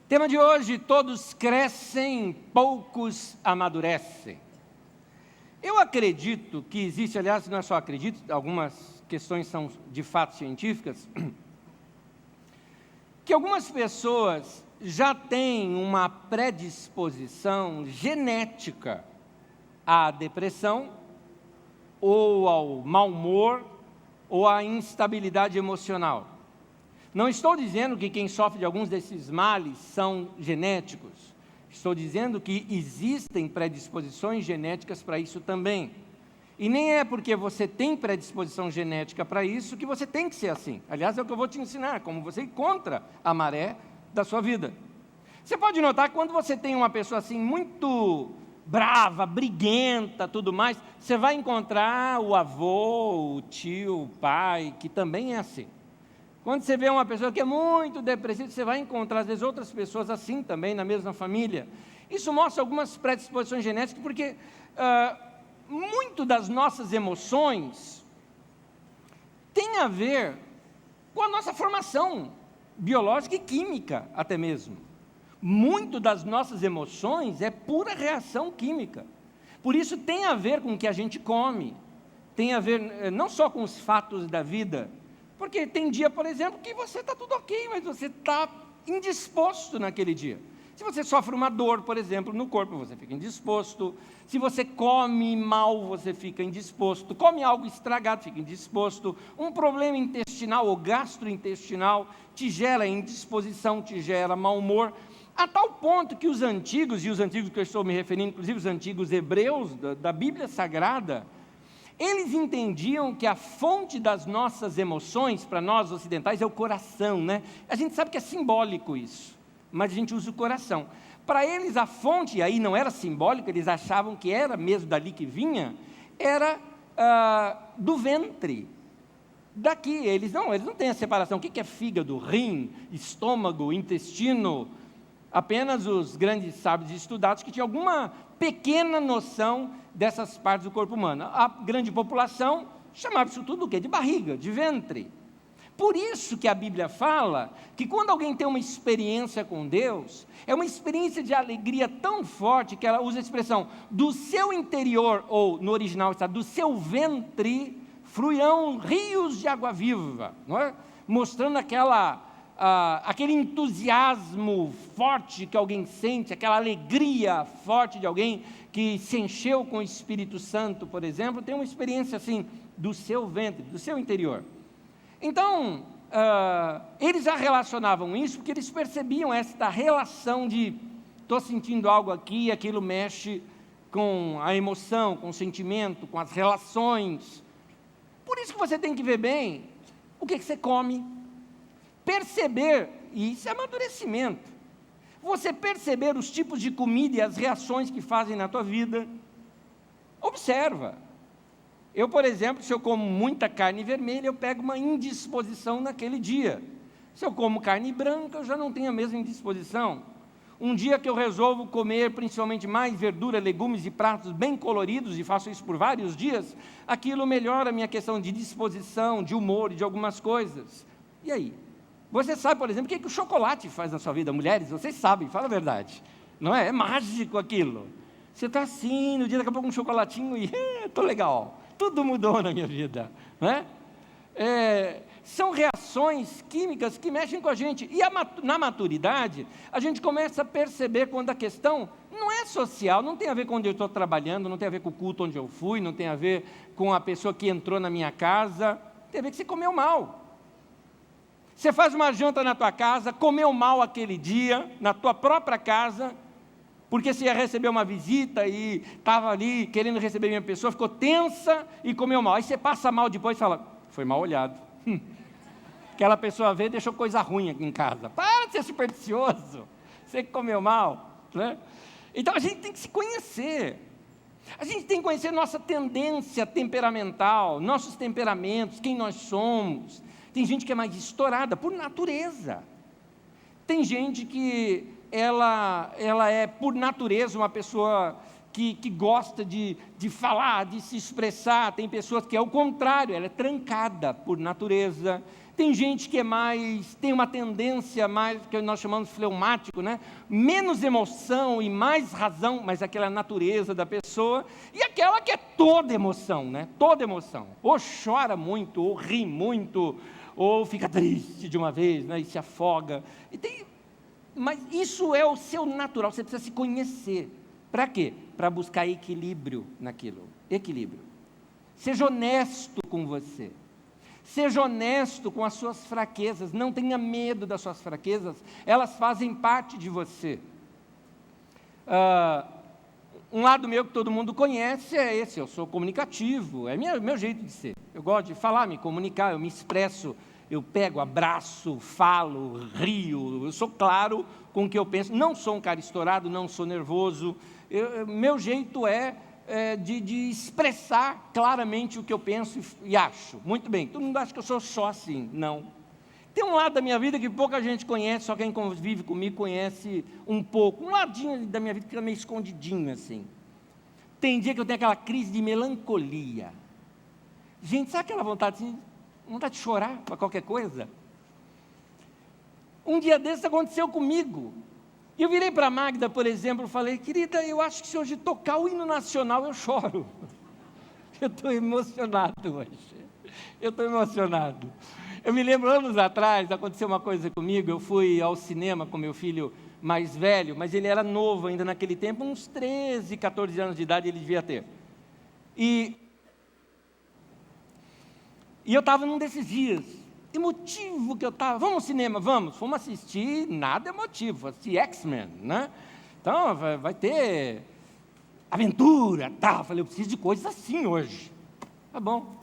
Tema de hoje: todos crescem, poucos amadurecem. Eu acredito que existe, aliás, não é só acredito, algumas questões são de fato científicas, que algumas pessoas já têm uma predisposição genética à depressão, ou ao mau humor, ou à instabilidade emocional. Não estou dizendo que quem sofre de alguns desses males são genéticos. Estou dizendo que existem predisposições genéticas para isso também. E nem é porque você tem predisposição genética para isso que você tem que ser assim. Aliás, é o que eu vou te ensinar, como você encontra a maré da sua vida. Você pode notar que quando você tem uma pessoa assim muito brava, briguenta, tudo mais, você vai encontrar o avô, o tio, o pai, que também é assim. Quando você vê uma pessoa que é muito depressiva, você vai encontrar, às vezes, outras pessoas assim também, na mesma família. Isso mostra algumas predisposições genéticas, porque muito das nossas emoções tem a ver com a nossa formação biológica e química, até mesmo. Muito das nossas emoções é pura reação química. Por isso tem a ver com o que a gente come, tem a ver não só com os fatos da vida. Porque tem dia, por exemplo, que você está tudo ok, mas você está indisposto naquele dia. Se você sofre uma dor, por exemplo, no corpo, você fica indisposto. Se você come mal, você fica indisposto. Come algo estragado, fica indisposto. Um problema intestinal ou gastrointestinal te gera indisposição, te gera mau humor. A tal ponto que os antigos, e os antigos que eu estou me referindo, inclusive os antigos hebreus da Bíblia Sagrada, eles entendiam que a fonte das nossas emoções, para nós ocidentais, é o coração, né? A gente sabe que é simbólico isso, mas a gente usa o coração. Para eles a fonte, e aí não era simbólico, eles achavam que era mesmo dali que vinha, era do ventre. Daqui, eles não têm a separação. O que é fígado, rim, estômago, intestino? Apenas os grandes sábios e estudados que tinham alguma pequena noção dessas partes do corpo humano. A grande população chamava isso tudo o quê? De barriga, de ventre. Por isso que a Bíblia fala que quando alguém tem uma experiência com Deus, é uma experiência de alegria tão forte que ela usa a expressão do seu interior, ou no original está, do seu ventre, fluirão rios de água viva, não é? Mostrando aquele entusiasmo forte que alguém sente, aquela alegria forte de alguém que se encheu com o Espírito Santo, por exemplo, tem uma experiência assim, do seu ventre, do seu interior. Então, eles já relacionavam isso, porque eles percebiam esta relação de, estou sentindo algo aqui, e aquilo mexe com a emoção, com o sentimento, com as relações. Por isso que você tem que ver bem o que você come, perceber, e isso é amadurecimento, você perceber os tipos de comida e as reações que fazem na tua vida. Observa. Eu, por exemplo, se eu como muita carne vermelha, eu pego uma indisposição naquele dia. Se eu como carne branca, eu já não tenho a mesma indisposição. Um dia que eu resolvo comer principalmente mais verdura, legumes e pratos bem coloridos, e faço isso por vários dias, aquilo melhora a minha questão de disposição, de humor e de algumas coisas. E aí? Você sabe, por exemplo, o que o chocolate faz na sua vida? Mulheres, vocês sabem, fala a verdade. Não é? É mágico aquilo. Você está assim, no dia daqui a pouco um chocolatinho e estou legal. Tudo mudou na minha vida. Não é? São reações químicas que mexem com a gente. E na maturidade, a gente começa a perceber quando a questão não é social, não tem a ver com onde eu estou trabalhando, não tem a ver com o culto onde eu fui, não tem a ver com a pessoa que entrou na minha casa, tem a ver que você comeu mal. Você faz uma janta na tua casa, comeu mal aquele dia, na tua própria casa, porque você ia receber uma visita e estava ali querendo receber minha pessoa, ficou tensa e comeu mal. Aí você passa mal depois e fala, foi mal olhado. Aquela pessoa veio e deixou coisa ruim aqui em casa. Para de ser supersticioso, você que comeu mal, né? Então a gente tem que se conhecer. A gente tem que conhecer nossa tendência temperamental, nossos temperamentos, quem nós somos. Tem gente que é mais estourada por natureza. Tem gente que ela é por natureza uma pessoa que gosta de falar, de se expressar. Tem pessoas que é o contrário, ela é trancada por natureza. Tem gente que tem uma tendência mais, que nós chamamos de fleumático, né? Menos emoção e mais razão, mas aquela natureza da pessoa, e aquela que é toda emoção, né? Toda emoção. Ou chora muito, ou ri muito, ou fica triste de uma vez, né? E se afoga. Mas isso é o seu natural, você precisa se conhecer. Para quê? Para buscar equilíbrio naquilo. Equilíbrio. Seja honesto com você. Seja honesto com as suas fraquezas, não tenha medo das suas fraquezas, elas fazem parte de você. Um lado meu que todo mundo conhece é esse, eu sou comunicativo, é meu jeito de ser. Eu gosto de falar, me comunicar, eu me expresso, eu pego, abraço, falo, rio, eu sou claro com o que eu penso, não sou um cara estourado, não sou nervoso, meu jeito é de expressar claramente o que eu penso e acho. Muito bem, todo mundo acha que eu sou só assim. Não. Tem um lado da minha vida que pouca gente conhece, só quem convive comigo conhece um pouco. Um ladinho da minha vida que fica meio escondidinho assim. Tem dia que eu tenho aquela crise de melancolia. Gente, sabe aquela vontade de chorar para qualquer coisa? Um dia desses aconteceu comigo. E eu virei para a Magda, por exemplo, e falei: querida, eu acho que se hoje tocar o hino nacional eu choro. Eu estou emocionado hoje. Eu estou emocionado. Eu me lembro, anos atrás, aconteceu uma coisa comigo, eu fui ao cinema com meu filho mais velho, mas ele era novo ainda naquele tempo, uns 13, 14 anos de idade ele devia ter. E eu estava num desses dias. Emotivo que eu estava, vamos ao cinema, fomos assistir, nada emotivo, assistir X-Men, né? Então vai ter aventura, tal. Falei, eu preciso de coisas assim hoje. Tá bom.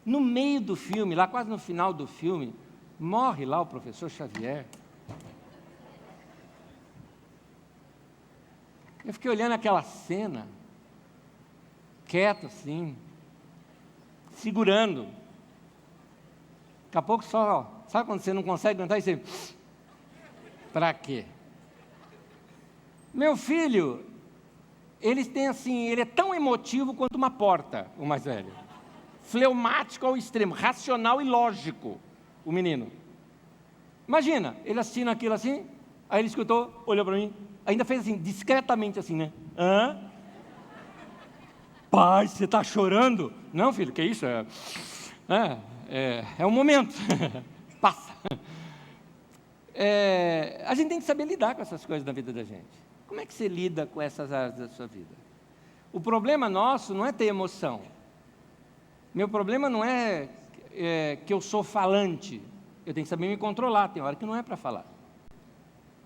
No meio do filme, lá quase no final do filme, morre lá o professor Xavier. Eu fiquei olhando aquela cena, quieto assim, segurando. Daqui a pouco sabe quando você não consegue aguentar e você... Para quê? Meu filho, ele é tão emotivo quanto uma porta, o mais velho. Fleumático ao extremo, racional e lógico, o menino. Imagina, ele assistindo aquilo assim, aí ele escutou, olhou para mim, ainda fez assim, discretamente assim, né? Hã? Pai, você está chorando? Não, filho, que isso? É um momento, passa. A gente tem que saber lidar com essas coisas da vida da gente. Como é que você lida com essas áreas da sua vida? O problema nosso não é ter emoção. Meu problema não é que eu sou falante. Eu tenho que saber me controlar, tem hora que não é para falar.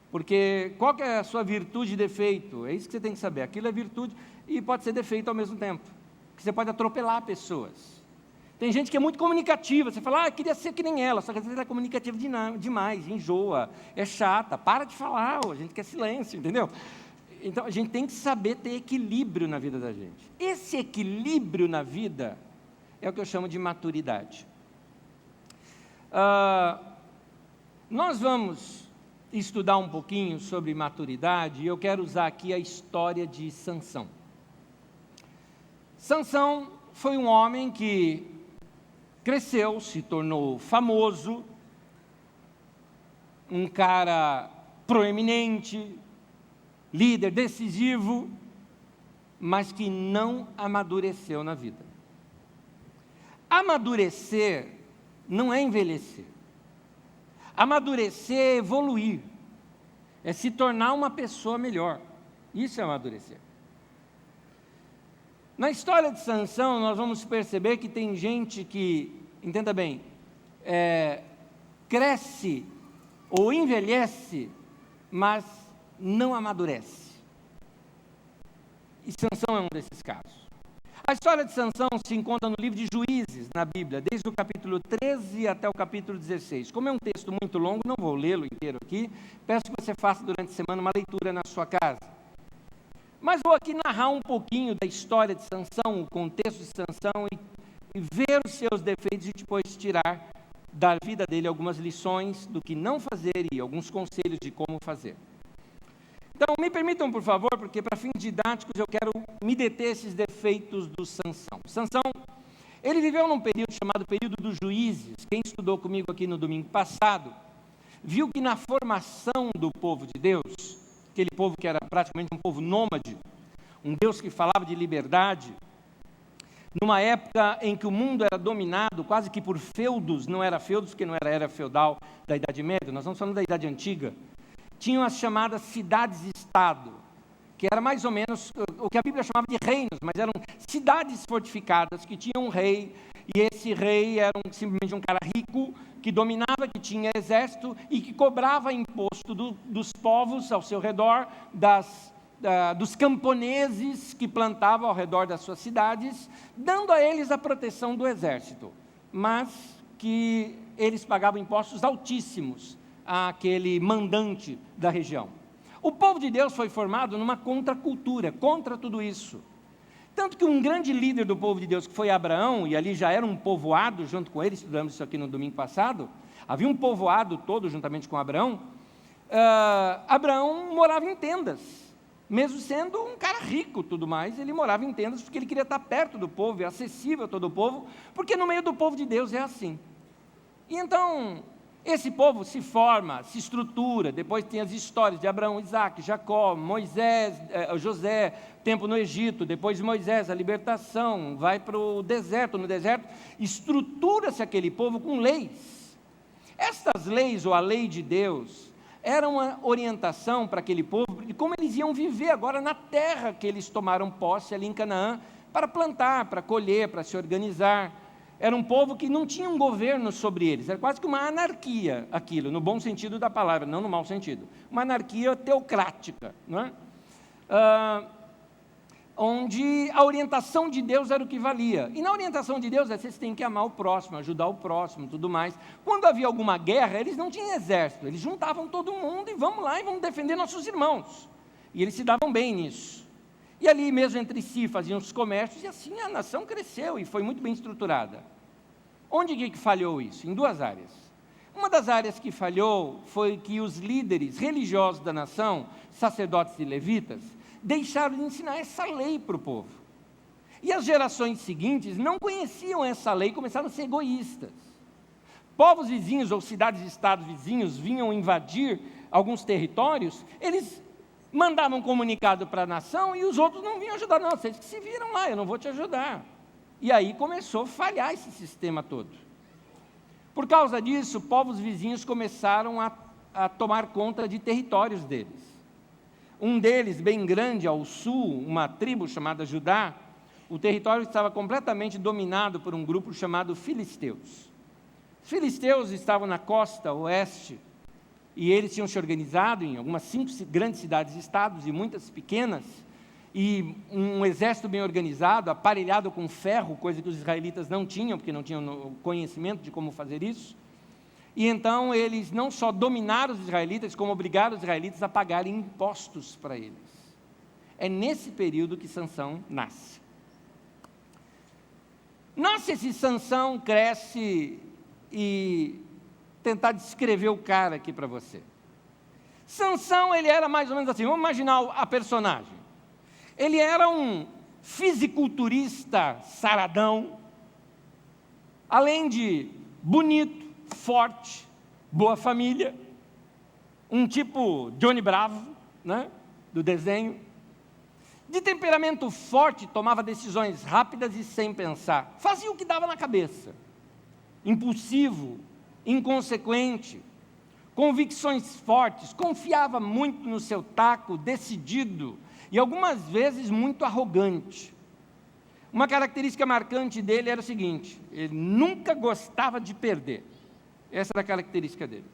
Porque qual que é a sua virtude e defeito? É isso que você tem que saber. Aquilo é virtude e pode ser defeito ao mesmo tempo. Porque você pode atropelar pessoas. Tem gente que é muito comunicativa, você fala, queria ser que nem ela, só que às vezes ela é comunicativa demais, enjoa, é chata, para de falar, a gente quer silêncio, entendeu? Então a gente tem que saber ter equilíbrio na vida da gente. Esse equilíbrio na vida é o que eu chamo de maturidade. Nós vamos estudar um pouquinho sobre maturidade e eu quero usar aqui a história de Sansão. Sansão foi um homem que cresceu, se tornou famoso, um cara proeminente, líder decisivo, mas que não amadureceu na vida. Amadurecer não é envelhecer. Amadurecer é evoluir, é se tornar uma pessoa melhor. Isso é amadurecer. Na história de Sansão, nós vamos perceber que tem gente que, entenda bem, cresce ou envelhece, mas não amadurece. E Sansão é um desses casos. A história de Sansão se encontra no livro de Juízes, na Bíblia, desde o capítulo 13 até o capítulo 16. Como é um texto muito longo, não vou lê-lo inteiro aqui, peço que você faça durante a semana uma leitura na sua casa. Mas vou aqui narrar um pouquinho da história de Sansão, o contexto de Sansão e ver os seus defeitos e depois tirar da vida dele algumas lições do que não fazer e alguns conselhos de como fazer. Então, me permitam, por favor, porque para fins didáticos eu quero me deter esses defeitos do Sansão. Sansão Ele viveu num período chamado período dos juízes. Quem estudou comigo aqui no domingo passado, viu que na formação do povo de Deus, aquele povo que era praticamente um povo nômade, um Deus que falava de liberdade, numa época em que o mundo era dominado quase que por feudos, não era feudos porque não era era feudal da Idade Média, nós estamos falando da Idade Antiga, tinham as chamadas cidades-estado, que era mais ou menos o que a Bíblia chamava de reinos, mas eram cidades fortificadas que tinham um rei, e esse rei era simplesmente um cara rico, que dominava, que tinha exército e que cobrava imposto dos povos ao seu redor, dos camponeses que plantavam ao redor das suas cidades, dando a eles a proteção do exército, mas que eles pagavam impostos altíssimos àquele mandante da região. O povo de Deus foi formado numa contracultura, contra tudo isso. Tanto que um grande líder do povo de Deus, que foi Abraão, e ali já era um povoado junto com ele, estudamos isso aqui no domingo passado, havia um povoado todo juntamente com Abraão. Abraão morava em tendas, mesmo sendo um cara rico tudo mais, ele morava em tendas porque ele queria estar perto do povo, e acessível a todo o povo, porque no meio do povo de Deus é assim. E então, esse povo se forma, se estrutura, depois tem as histórias de Abraão, Isaac, Jacó, Moisés, José, tempo no Egito, depois de Moisés, a libertação, vai para o deserto, no deserto, estrutura-se aquele povo com leis. Estas leis, ou a lei de Deus, era uma orientação para aquele povo, de como eles iam viver agora na terra que eles tomaram posse ali em Canaã, para plantar, para colher, para se organizar. Era um povo que não tinha um governo sobre eles, era quase que uma anarquia aquilo, no bom sentido da palavra, não no mau sentido. Uma anarquia teocrática, não é? Onde a orientação de Deus era o que valia. E na orientação de Deus, vocês têm que amar o próximo, ajudar o próximo, tudo mais. Quando havia alguma guerra, eles não tinham exército, eles juntavam todo mundo e vamos lá e vamos defender nossos irmãos. E eles se davam bem nisso. E ali mesmo entre si faziam os comércios e assim a nação cresceu e foi muito bem estruturada. Onde que falhou isso? Em duas áreas. Uma das áreas que falhou foi que os líderes religiosos da nação, sacerdotes e levitas, deixaram de ensinar essa lei para o povo. E as gerações seguintes não conheciam essa lei e começaram a ser egoístas. Povos vizinhos ou cidades-estados vizinhos vinham invadir alguns territórios, eles mandavam um comunicado para a nação e os outros não vinham ajudar. Não, vocês que se viram lá, eu não vou te ajudar. E aí começou a falhar esse sistema todo. Por causa disso, povos vizinhos começaram a tomar conta de territórios deles. Um deles, bem grande ao sul, uma tribo chamada Judá, o território estava completamente dominado por um grupo chamado Filisteus. Os filisteus estavam na costa oeste, e eles tinham se organizado em algumas 5 grandes cidades-estados e muitas pequenas, e um exército bem organizado, aparelhado com ferro, coisa que os israelitas não tinham, porque não tinham conhecimento de como fazer isso. E então eles não só dominaram os israelitas, como obrigaram os israelitas a pagarem impostos para eles. É nesse período que Sansão nasce. Nasce esse Sansão, cresce e tentar descrever o cara aqui para você. Sansão, ele era mais ou menos assim, vamos imaginar a personagem. Ele era um fisiculturista saradão, além de bonito, forte, boa família, um tipo Johnny Bravo, né, do desenho, de temperamento forte, tomava decisões rápidas e sem pensar, fazia o que dava na cabeça, impulsivo, inconsequente, convicções fortes, confiava muito no seu taco, decidido e algumas vezes muito arrogante. Uma característica marcante dele era o seguinte: ele nunca gostava de perder. Essa era a característica dele.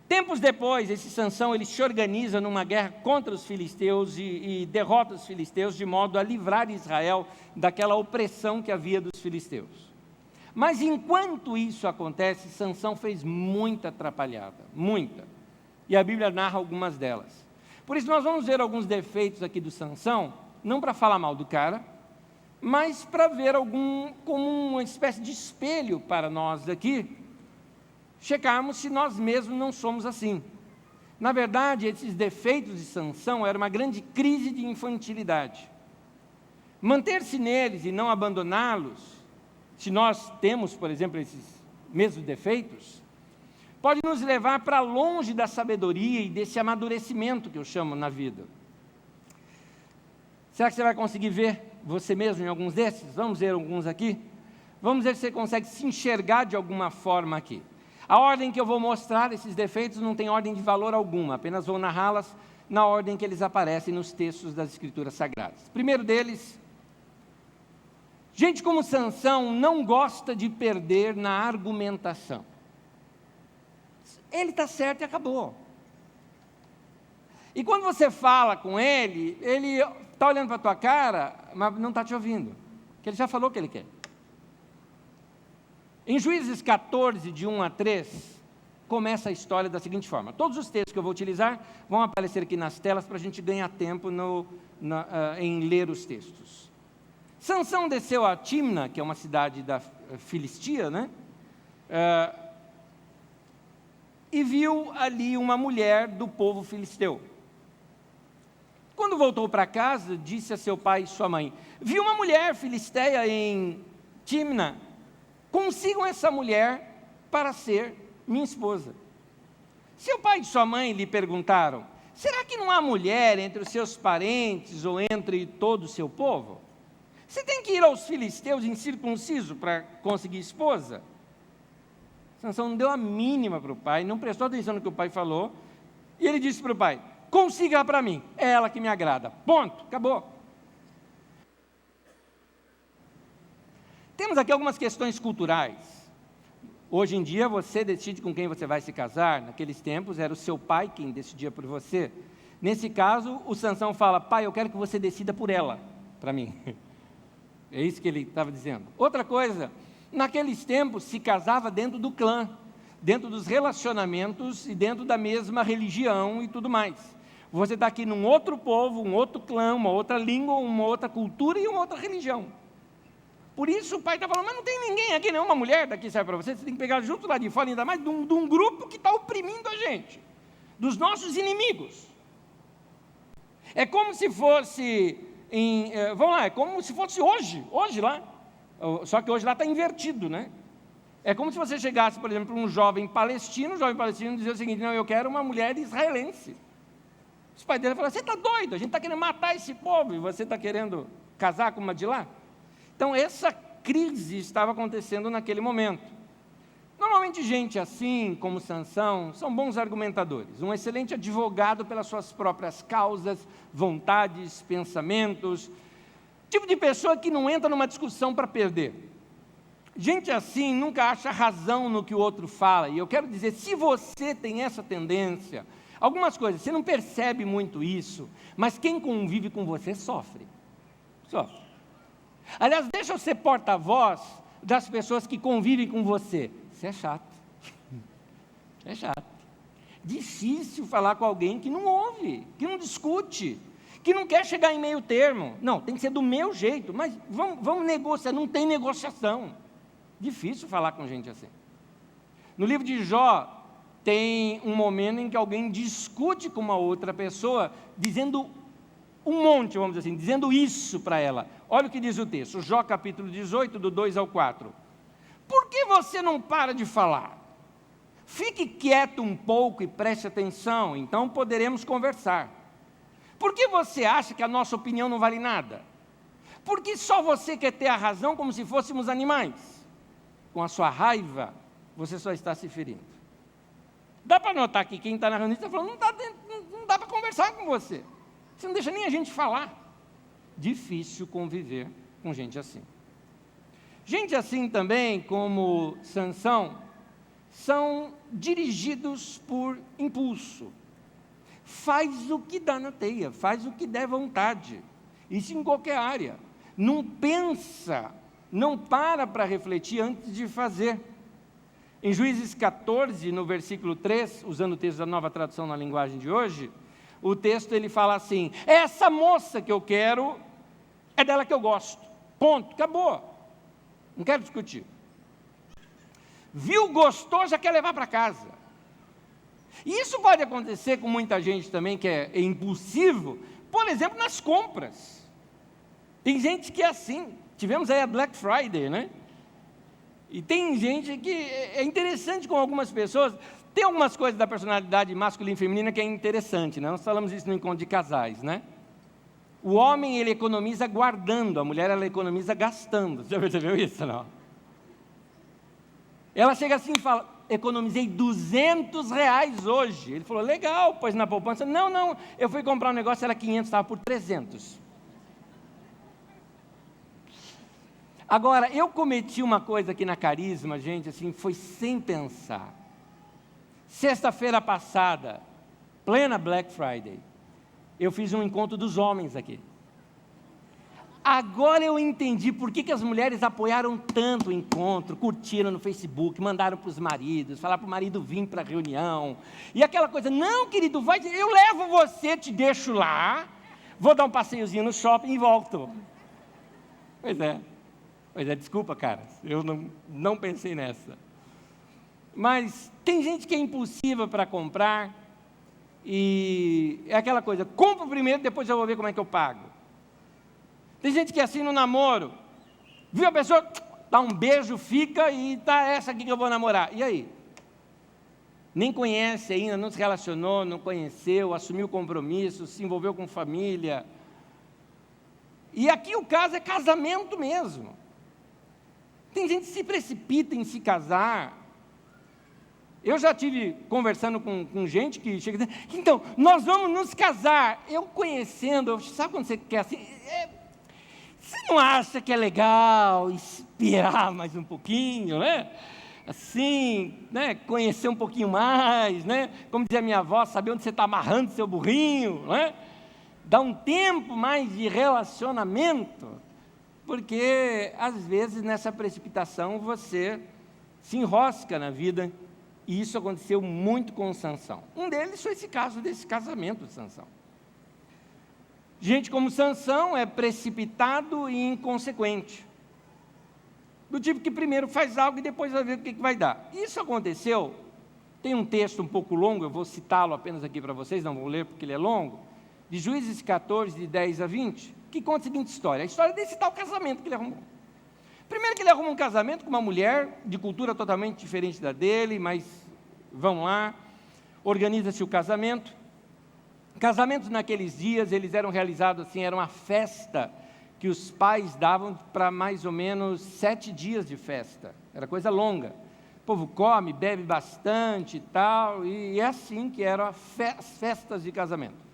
Tempos depois, esse Sansão, ele se organiza numa guerra contra os filisteus e derrota os filisteus de modo a livrar Israel daquela opressão que havia dos filisteus. Mas enquanto isso acontece, Sansão fez muita atrapalhada, muita. E a Bíblia narra algumas delas. Por isso nós vamos ver alguns defeitos aqui do Sansão, não para falar mal do cara, mas para ver como uma espécie de espelho para nós aqui, checarmos se nós mesmos não somos assim. Na verdade, esses defeitos de Sansão era uma grande crise de infantilidade. Manter-se neles e não abandoná-los se nós temos, por exemplo, esses mesmos defeitos, pode nos levar para longe da sabedoria e desse amadurecimento que eu chamo na vida. Será que você vai conseguir ver você mesmo em alguns desses? Vamos ver alguns aqui? Vamos ver se você consegue se enxergar de alguma forma aqui. A ordem que eu vou mostrar esses defeitos não tem ordem de valor alguma, apenas vou narrá-las na ordem que eles aparecem nos textos das Escrituras Sagradas. Primeiro deles, gente como Sansão não gosta de perder na argumentação. Ele está certo e acabou. E quando você fala com ele está olhando para a tua cara, mas não está te ouvindo, porque ele já falou o que ele quer. Em Juízes 14, de 1 a 3, começa a história da seguinte forma. Todos os textos que eu vou utilizar vão aparecer aqui nas telas para a gente ganhar tempo em ler os textos. Sansão desceu a Timna, que é uma cidade da Filistia, né? E viu ali uma mulher do povo filisteu. Quando voltou para casa, disse a seu pai e sua mãe: vi uma mulher filisteia em Timna, consigam essa mulher para ser minha esposa. Seu pai e sua mãe lhe perguntaram: será que não há mulher entre os seus parentes ou entre todo o seu povo? Você tem que ir aos filisteus incircunciso para conseguir esposa? Sansão não deu a mínima para o pai, não prestou atenção no que o pai falou, e ele disse para o pai: consiga para mim, é ela que me agrada, ponto, acabou. Temos aqui algumas questões culturais. Hoje em dia você decide com quem você vai se casar, naqueles tempos era o seu pai quem decidia por você. Nesse caso, o Sansão fala: pai, eu quero que você decida por ela, para mim. É isso que ele estava dizendo. Outra coisa, naqueles tempos se casava dentro do clã, dentro dos relacionamentos e dentro da mesma religião e tudo mais. Você está aqui num outro povo, um outro clã, uma outra língua, uma outra cultura e uma outra religião. Por isso o pai está falando: mas não tem ninguém aqui, nenhuma mulher daqui serve para você, você tem que pegar junto lá de fora, ainda mais de um grupo que está oprimindo a gente, dos nossos inimigos. É como se fosse, é como se fosse hoje lá, só que hoje lá está invertido, né? É como se você chegasse, por exemplo, para um jovem palestino dizia o seguinte: não, eu quero uma mulher israelense. Os pais dele falaram: você está doido, a gente está querendo matar esse povo e você está querendo casar com uma de lá? Então, essa crise estava acontecendo naquele momento. Normalmente, gente assim, como Sansão, são bons argumentadores, um excelente advogado pelas suas próprias causas, vontades, pensamentos, tipo de pessoa que não entra numa discussão para perder. Gente assim nunca acha razão no que o outro fala, e eu quero dizer, se você tem essa tendência, algumas coisas, você não percebe muito isso, mas quem convive com você sofre. Aliás, deixa eu ser porta-voz das pessoas que convivem com você. Você é chato. É chato. Difícil falar com alguém que não ouve, que não discute, que não quer chegar em meio termo. Não, tem que ser do meu jeito, mas vamos negociar, não tem negociação. Difícil falar com gente assim. No livro de Jó, tem um momento em que alguém discute com uma outra pessoa, dizendo um monte, vamos dizer assim, dizendo isso para ela. Olha o que diz o texto, Jó capítulo 18, do 2 ao 4. Por que você não para de falar? Fique quieto um pouco e preste atenção, então poderemos conversar. Por que você acha que a nossa opinião não vale nada? Por que só você quer ter a razão como se fôssemos animais? Com a sua raiva, você só está se ferindo. Dá para notar que quem está na reunião está falando: não dá para conversar com você. Você não deixa nem a gente falar. Difícil conviver com gente assim. Gente assim também, como Sansão, são dirigidos por impulso. Faz o que dá na teia, faz o que der vontade. Isso em qualquer área. Não pensa, não para refletir antes de fazer. Em Juízes 14, no versículo 3, usando o texto da Nova Tradução na linguagem de hoje, o texto ele fala assim: essa moça que eu quero, é dela que eu gosto. Ponto, acabou. Não quero discutir. Viu, gostou, já quer levar para casa. E isso pode acontecer com muita gente também que é impulsivo, por exemplo, nas compras. Tem gente que é assim. Tivemos aí a Black Friday, né? E tem gente que é interessante com algumas pessoas. Tem algumas coisas da personalidade masculina e feminina que é interessante, né? Nós falamos isso no encontro de casais, né? O homem, ele economiza guardando, a mulher, ela economiza gastando. Você já percebeu isso, não? Ela chega assim e fala, economizei R$200 hoje. Ele falou, legal, pôs na poupança. Não, eu fui comprar um negócio, era 500, estava por 300. Agora, eu cometi uma coisa aqui na Carisma, gente, assim, foi sem pensar. Sexta-feira passada, plena Black Friday, eu fiz um encontro dos homens aqui. Agora eu entendi por que as mulheres apoiaram tanto o encontro, curtiram no Facebook, mandaram para os maridos, falaram para o marido vir para a reunião. E aquela coisa, não querido, vai, eu levo você, te deixo lá, vou dar um passeiozinho no shopping e volto. Pois é, desculpa, cara, eu não pensei nessa. Mas tem gente que é impulsiva para comprar, e é aquela coisa, compro primeiro, depois eu vou ver como é que eu pago. Tem gente que é assim no namoro, viu a pessoa, dá um beijo, fica e tá essa aqui que eu vou namorar. E aí? Nem conhece ainda, não se relacionou, não conheceu, assumiu compromisso, se envolveu com família. E aqui o caso é casamento mesmo. Tem gente que se precipita em se casar. Eu já tive conversando com gente que chega dizendo, então, nós vamos nos casar. Eu conhecendo, sabe quando você quer assim? Você não acha que é legal esperar mais um pouquinho, né? Assim, né? Conhecer um pouquinho mais, né? Como dizia minha avó, saber onde você está amarrando seu burrinho, né? Dar um tempo mais de relacionamento, porque às vezes nessa precipitação você se enrosca na vida. E isso aconteceu muito com Sansão. Um deles foi esse caso desse casamento de Sansão. Gente como Sansão é precipitado e inconsequente. Do tipo que primeiro faz algo e depois vai ver o que vai dar. Isso aconteceu, tem um texto um pouco longo, eu vou citá-lo apenas aqui para vocês, não vou ler porque ele é longo, de Juízes 14, de 10 a 20, que conta a seguinte história, a história desse tal casamento que ele arrumou. Primeiro que ele arruma um casamento com uma mulher de cultura totalmente diferente da dele, mas vão lá, organiza-se o casamento. Casamentos naqueles dias, eles eram realizados assim, era uma festa que os pais davam para mais ou menos 7 dias de festa, era coisa longa. O povo come, bebe bastante e tal, e é assim que eram as festas de casamento.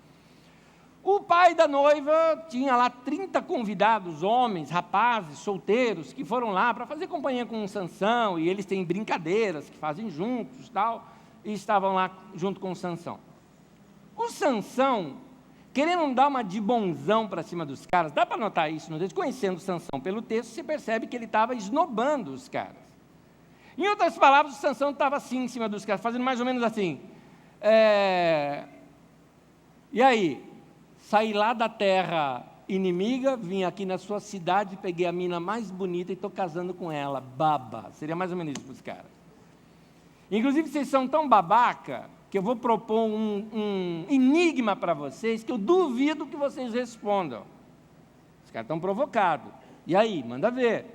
O pai da noiva tinha lá 30 convidados, homens, rapazes, solteiros, que foram lá para fazer companhia com Sansão, e eles têm brincadeiras que fazem juntos, tal, e estavam lá junto com Sansão. O Sansão, querendo dar uma de bonzão para cima dos caras, dá para notar isso, conhecendo Sansão pelo texto, você percebe que ele estava esnobando os caras. Em outras palavras, o Sansão estava assim em cima dos caras, fazendo mais ou menos assim, e aí? Saí lá da terra inimiga, vim aqui na sua cidade, peguei a mina mais bonita e estou casando com ela, baba. Seria mais ou menos isso para os caras. Inclusive, vocês são tão babaca, que eu vou propor um enigma para vocês, que eu duvido que vocês respondam. Os caras estão provocados. E aí, manda ver.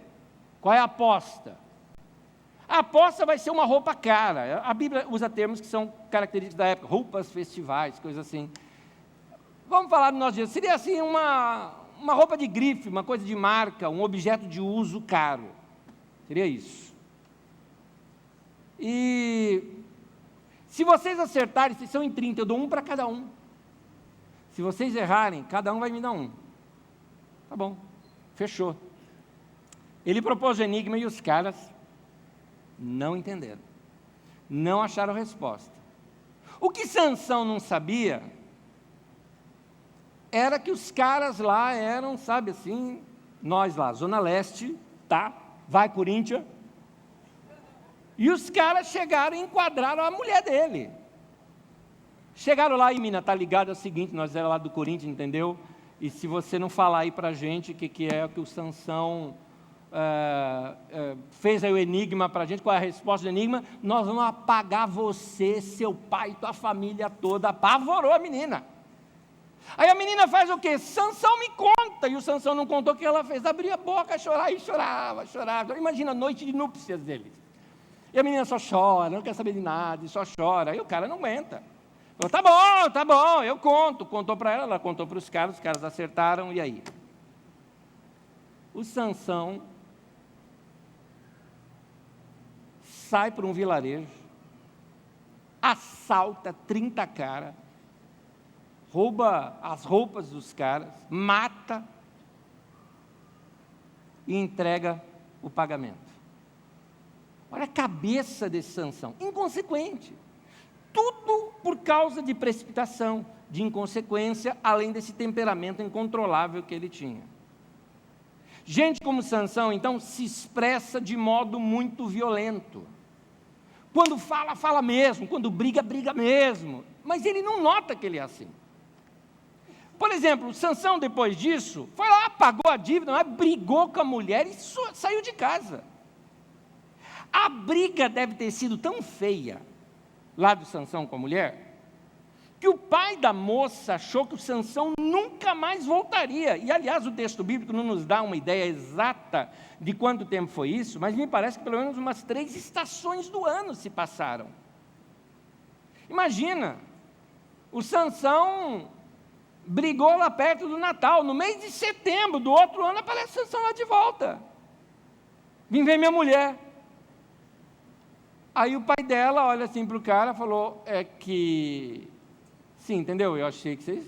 Qual é a aposta? A aposta vai ser uma roupa cara. A Bíblia usa termos que são característicos da época, roupas festivais, coisas assim. Vamos falar do nosso dia, seria assim uma roupa de grife, uma coisa de marca, um objeto de uso caro, seria isso. E se vocês acertarem, vocês são em 30, eu dou um para cada um. Se vocês errarem, cada um vai me dar um. Tá bom, fechou. Ele propôs o enigma e os caras não entenderam, não acharam resposta. O que Sansão não sabia era que os caras lá eram, sabe assim, nós lá, Zona Leste, tá? Vai Corinthians. E os caras chegaram e enquadraram a mulher dele. Chegaram lá e, mina, tá ligado, é o seguinte, nós era lá do Corinthians, entendeu? E se você não falar aí pra gente o que é que o Sansão fez aí o enigma pra gente, qual é a resposta do enigma, nós vamos apagar você, seu pai, tua família toda. Apavorou a menina. Aí a menina faz o quê? Sansão me conta. E o Sansão não contou o que ela fez. Abria a boca, chorava e chorava. Imagina a noite de núpcias deles. E a menina só chora, não quer saber de nada, e só chora. Aí o cara não aguenta. Falou, tá bom, eu conto. Contou para ela contou para os caras acertaram, e aí? O Sansão sai para um vilarejo, assalta 30 caras, rouba as roupas dos caras, mata e entrega o pagamento. Olha a cabeça desse Sansão, inconsequente. Tudo por causa de precipitação, de inconsequência, além desse temperamento incontrolável que ele tinha. Gente como Sansão, então, se expressa de modo muito violento. Quando fala, fala mesmo. Quando briga, briga mesmo. Mas ele não nota que ele é assim. Por exemplo, Sansão, depois disso, foi lá, pagou a dívida, mas brigou com a mulher e saiu de casa. A briga deve ter sido tão feia, lá do Sansão com a mulher, que o pai da moça achou que o Sansão nunca mais voltaria. E, aliás, o texto bíblico não nos dá uma ideia exata de quanto tempo foi isso, mas me parece que pelo menos umas 3 estações do ano se passaram. Imagina, o Sansão brigou lá perto do Natal, no mês de setembro do outro ano aparece Sansão lá de volta. Vim ver minha mulher. Aí o pai dela olha assim para o cara e falou, sim, entendeu? Eu achei que vocês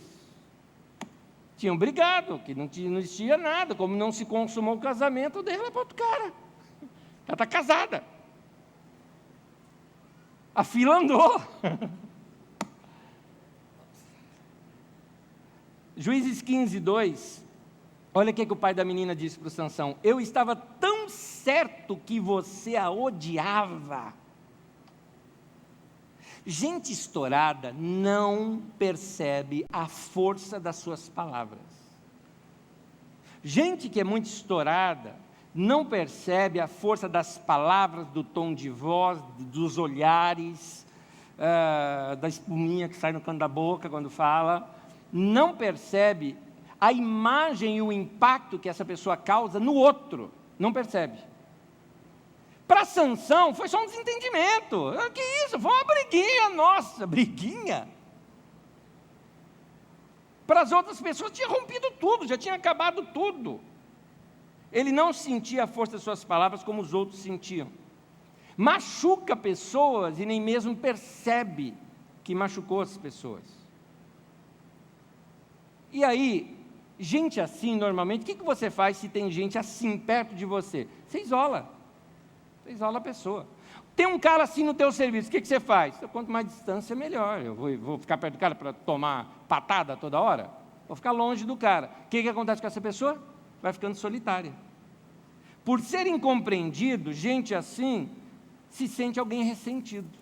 tinham brigado, que não existia nada, como não se consumou o casamento, eu dei ela para outro cara. Ela está casada. A fila andou. Juízes 15, 2, olha o que o pai da menina disse para o Sansão: eu estava tão certo que você a odiava. Gente estourada não percebe a força das suas palavras. Gente que é muito estourada não percebe a força das palavras, do tom de voz, dos olhares, da espuminha que sai no canto da boca quando fala. Não percebe a imagem e o impacto que essa pessoa causa no outro. Não percebe. Para Sansão foi só um desentendimento. Que isso? Foi uma briguinha nossa. Briguinha? Para as outras pessoas tinha rompido tudo, já tinha acabado tudo. Ele não sentia a força das suas palavras como os outros sentiam. Machuca pessoas e nem mesmo percebe que machucou as pessoas. E aí, gente assim, normalmente, o que você faz se tem gente assim perto de você? Você isola a pessoa. Tem um cara assim no teu serviço, o que você faz? Quanto mais distância, melhor. Eu vou ficar perto do cara para tomar patada toda hora? Vou ficar longe do cara. O que acontece com essa pessoa? Vai ficando solitária. Por ser incompreendido, gente assim se sente alguém ressentido.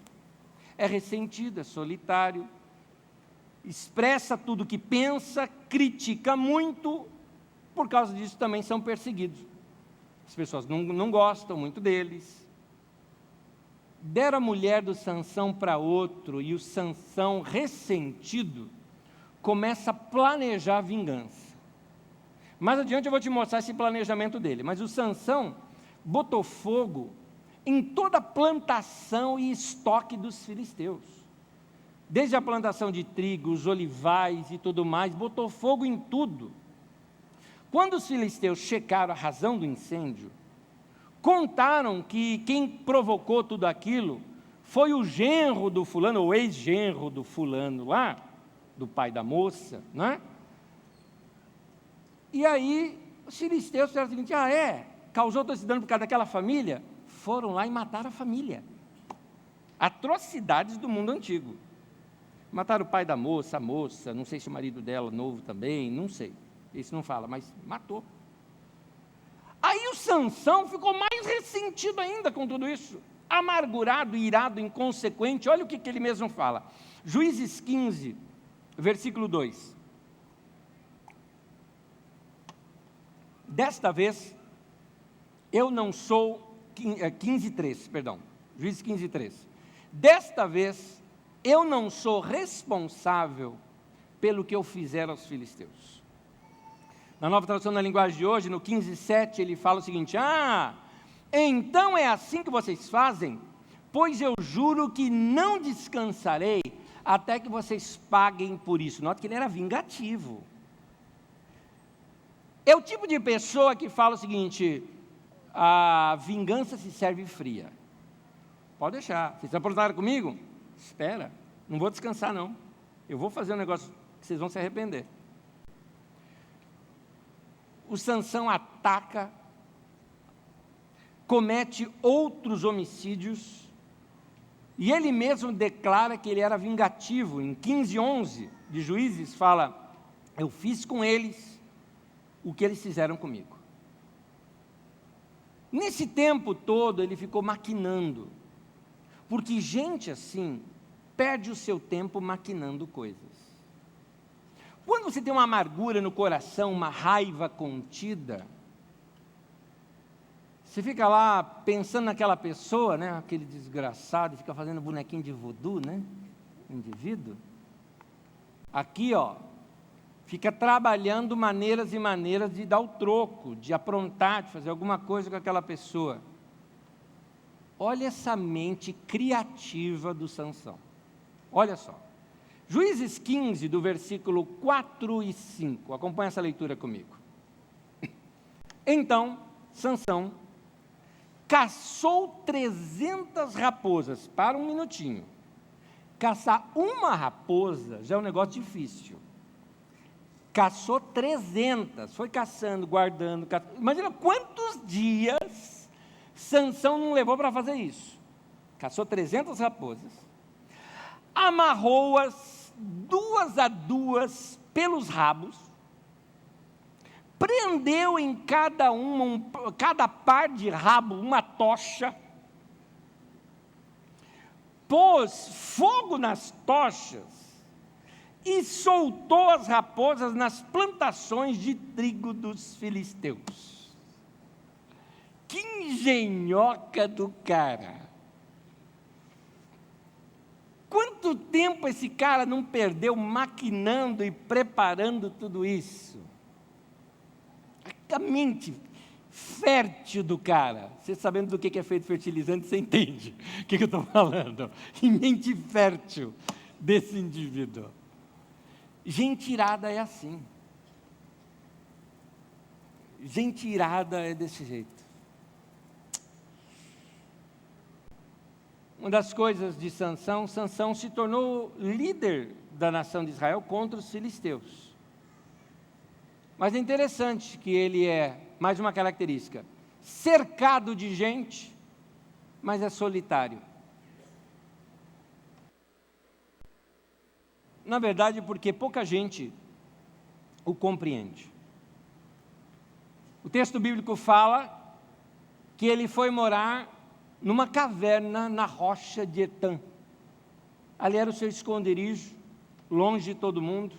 É ressentido, é solitário, expressa tudo o que pensa, critica muito, por causa disso também são perseguidos. As pessoas não gostam muito deles. Deram a mulher do Sansão para outro, e o Sansão, ressentido, começa a planejar vingança. Mais adiante eu vou te mostrar esse planejamento dele, mas o Sansão botou fogo em toda a plantação e estoque dos filisteus. Desde a plantação de trigo, os olivais e tudo mais, botou fogo em tudo. Quando os filisteus checaram a razão do incêndio, contaram que quem provocou tudo aquilo foi o genro do fulano, ou ex-genro do fulano lá, do pai da moça, né? E aí, os filisteus fizeram o seguinte: causou todo esse dano por causa daquela família? Foram lá e mataram a família. Atrocidades do mundo antigo. Mataram o pai da moça, a moça, não sei se o marido dela novo também, não sei. Isso não fala, mas matou. Aí o Sansão ficou mais ressentido ainda com tudo isso. Amargurado, irado, inconsequente. Olha o que ele mesmo fala. Juízes 15, versículo 2. Desta vez, eu não sou... 15:3, perdão. Juízes 15:3. Desta vez, eu não sou responsável pelo que eu fizer aos filisteus. Na Nova Tradução na Linguagem de hoje, no 15:7, ele fala o seguinte: então é assim que vocês fazem? Pois eu juro que não descansarei até que vocês paguem por isso. Note que ele era vingativo. É o tipo de pessoa que fala o seguinte: a vingança se serve fria. Pode deixar. Vocês estão aprontaram comigo? Espera, não vou descansar não. Eu vou fazer um negócio que vocês vão se arrepender. O Sansão ataca, comete outros homicídios, e ele mesmo declara que ele era vingativo. Em 15:11 de Juízes fala: eu fiz com eles o que eles fizeram comigo. Nesse tempo todo ele ficou maquinando, porque gente assim perde o seu tempo maquinando coisas. Quando você tem uma amargura no coração, uma raiva contida, você fica lá pensando naquela pessoa, né, aquele desgraçado, fica fazendo bonequinho de voodoo, né, indivíduo. Aqui, fica trabalhando maneiras e maneiras de dar o troco, de aprontar, de fazer alguma coisa com aquela pessoa. Olha essa mente criativa do Sansão. Olha só. Juízes 15, do versículo 4 e 5. Acompanha essa leitura comigo. Então, Sansão caçou 300 raposas. Para um minutinho. Caçar uma raposa já é um negócio difícil. Caçou 300. Foi caçando, guardando. Imagina quantos dias Sansão não levou para fazer isso. Caçou 300 raposas. Amarrou-as 2 a 2 pelos rabos, prendeu em cada par de rabo uma tocha, pôs fogo nas tochas e soltou as raposas nas plantações de trigo dos filisteus. Que engenhoca do cara! Quanto tempo esse cara não perdeu maquinando e preparando tudo isso? A mente fértil do cara. Você sabendo do que é feito fertilizante, você entende o que eu estou falando. E mente fértil desse indivíduo. Gente irada é assim. Gente irada é desse jeito. Uma das coisas de Sansão se tornou líder da nação de Israel contra os filisteus. Mas é interessante que ele é, mais uma característica, cercado de gente, mas é solitário. Na verdade, porque pouca gente o compreende. O texto bíblico fala que ele foi morar numa caverna na rocha de Etã. Ali era o seu esconderijo, longe de todo mundo,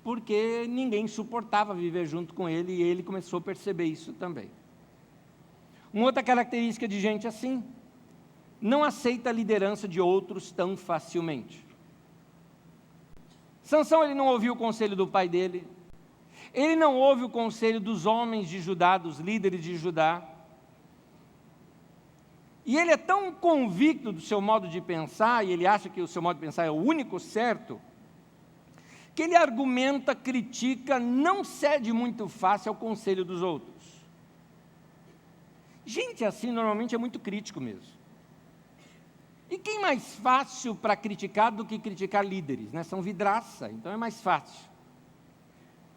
porque ninguém suportava viver junto com ele, e ele começou a perceber isso também. Uma outra característica de gente assim: não aceita a liderança de outros tão facilmente. Sansão, ele não ouviu o conselho do pai dele, ele não ouve o conselho dos homens de Judá, dos líderes de Judá, e ele é tão convicto do seu modo de pensar, e ele acha que o seu modo de pensar é o único certo, que ele argumenta, critica, não cede muito fácil ao conselho dos outros. Gente assim normalmente é muito crítico mesmo. E quem mais fácil para criticar do que criticar líderes, né? São vidraça, então é mais fácil.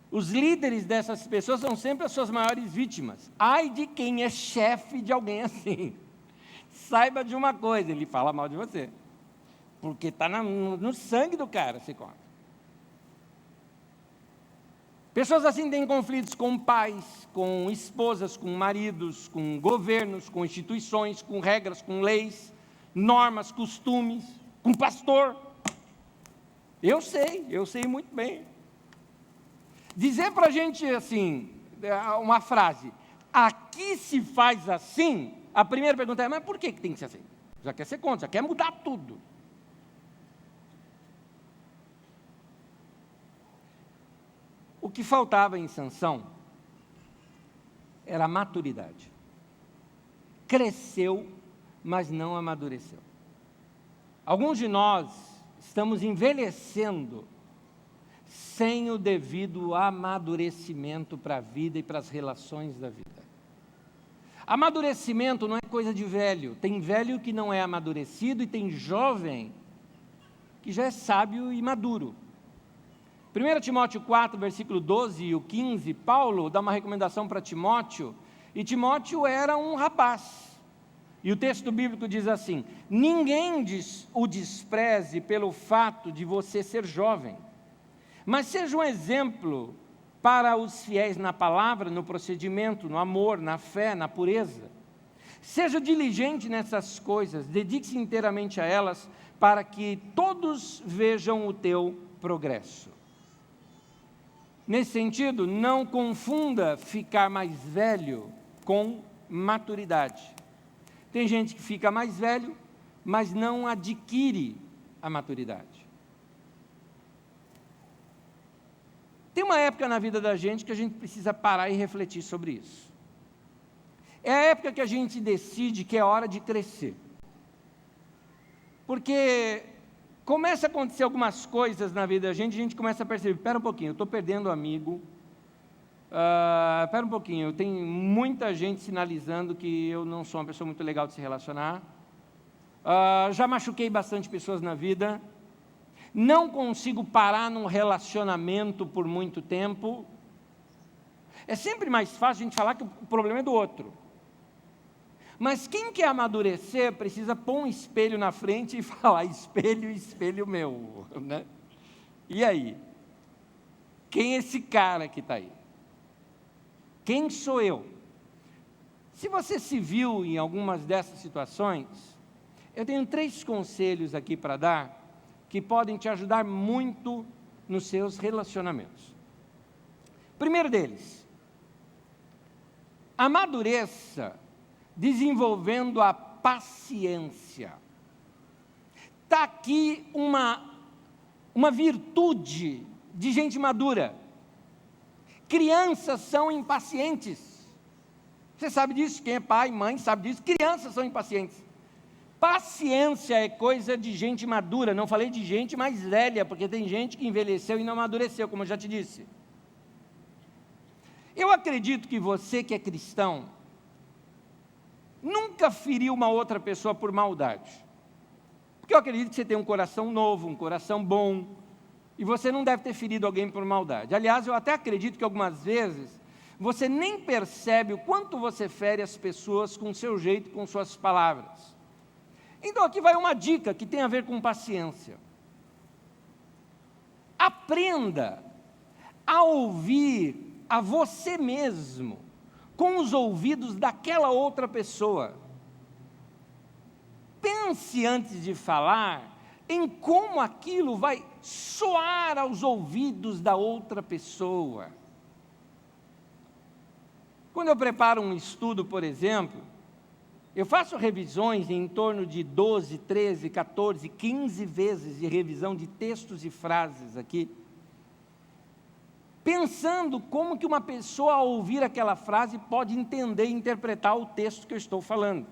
Os líderes dessas pessoas são sempre as suas maiores vítimas. Ai de quem é chefe de alguém assim. Saiba de uma coisa, ele fala mal de você, porque está no sangue do cara, se conta. Pessoas assim têm conflitos com pais, com esposas, com maridos, com governos, com instituições, com regras, com leis, normas, costumes, com pastor. Eu sei muito bem. Dizer para a gente assim, uma frase: aqui se faz assim, a primeira pergunta é: mas por que tem que ser assim? Já quer ser contra, já quer mudar tudo. O que faltava em Sansão era a maturidade. Cresceu, mas não amadureceu. Alguns de nós estamos envelhecendo sem o devido amadurecimento para a vida e para as relações da vida. Amadurecimento não é coisa de velho. Tem velho que não é amadurecido e tem jovem que já é sábio e maduro. 1 Timóteo 4, versículo 12 e o 15, Paulo dá uma recomendação para Timóteo, e Timóteo era um rapaz. E o texto bíblico diz assim: ninguém o despreze pelo fato de você ser jovem, mas seja um exemplo para os fiéis na palavra, no procedimento, no amor, na fé, na pureza. Seja diligente nessas coisas, dedique-se inteiramente a elas, para que todos vejam o teu progresso. Nesse sentido, não confunda ficar mais velho com maturidade. Tem gente que fica mais velho, mas não adquire a maturidade. Tem uma época na vida da gente que a gente precisa parar e refletir sobre isso. É a época que a gente decide que é hora de crescer. Porque começa a acontecer algumas coisas na vida da gente, a gente começa a perceber, espera um pouquinho, eu estou perdendo amigo, espera um pouquinho, eu tenho muita gente sinalizando que eu não sou uma pessoa muito legal de se relacionar, já machuquei bastante pessoas na vida, não consigo parar num relacionamento por muito tempo. É sempre mais fácil a gente falar que o problema é do outro. Mas quem quer amadurecer precisa pôr um espelho na frente e falar: espelho, espelho meu, né? E aí? Quem é esse cara que está aí? Quem sou eu? Se você se viu em algumas dessas situações, eu tenho 3 conselhos aqui para dar, que podem te ajudar muito nos seus relacionamentos. Primeiro deles, amadureça desenvolvendo a paciência. Está aqui uma virtude de gente madura. Crianças são impacientes. Você sabe disso? Quem é pai, mãe, sabe disso. Crianças são impacientes. Paciência é coisa de gente madura. Não falei de gente mais velha, porque tem gente que envelheceu e não amadureceu, como eu já te disse. Eu acredito que você que é cristão nunca feriu uma outra pessoa por maldade. Porque eu acredito que você tem um coração novo, um coração bom, e você não deve ter ferido alguém por maldade. Aliás, eu até acredito que algumas vezes você nem percebe o quanto você fere as pessoas com o seu jeito, com suas palavras. Então aqui vai uma dica que tem a ver com paciência. Aprenda a ouvir a você mesmo com os ouvidos daquela outra pessoa. Pense antes de falar em como aquilo vai soar aos ouvidos da outra pessoa. Quando eu preparo um estudo, por exemplo, eu faço revisões em torno de 12, 13, 14, 15 vezes de revisão de textos e frases aqui, pensando como que uma pessoa, ao ouvir aquela frase, pode entender e interpretar o texto que eu estou falando.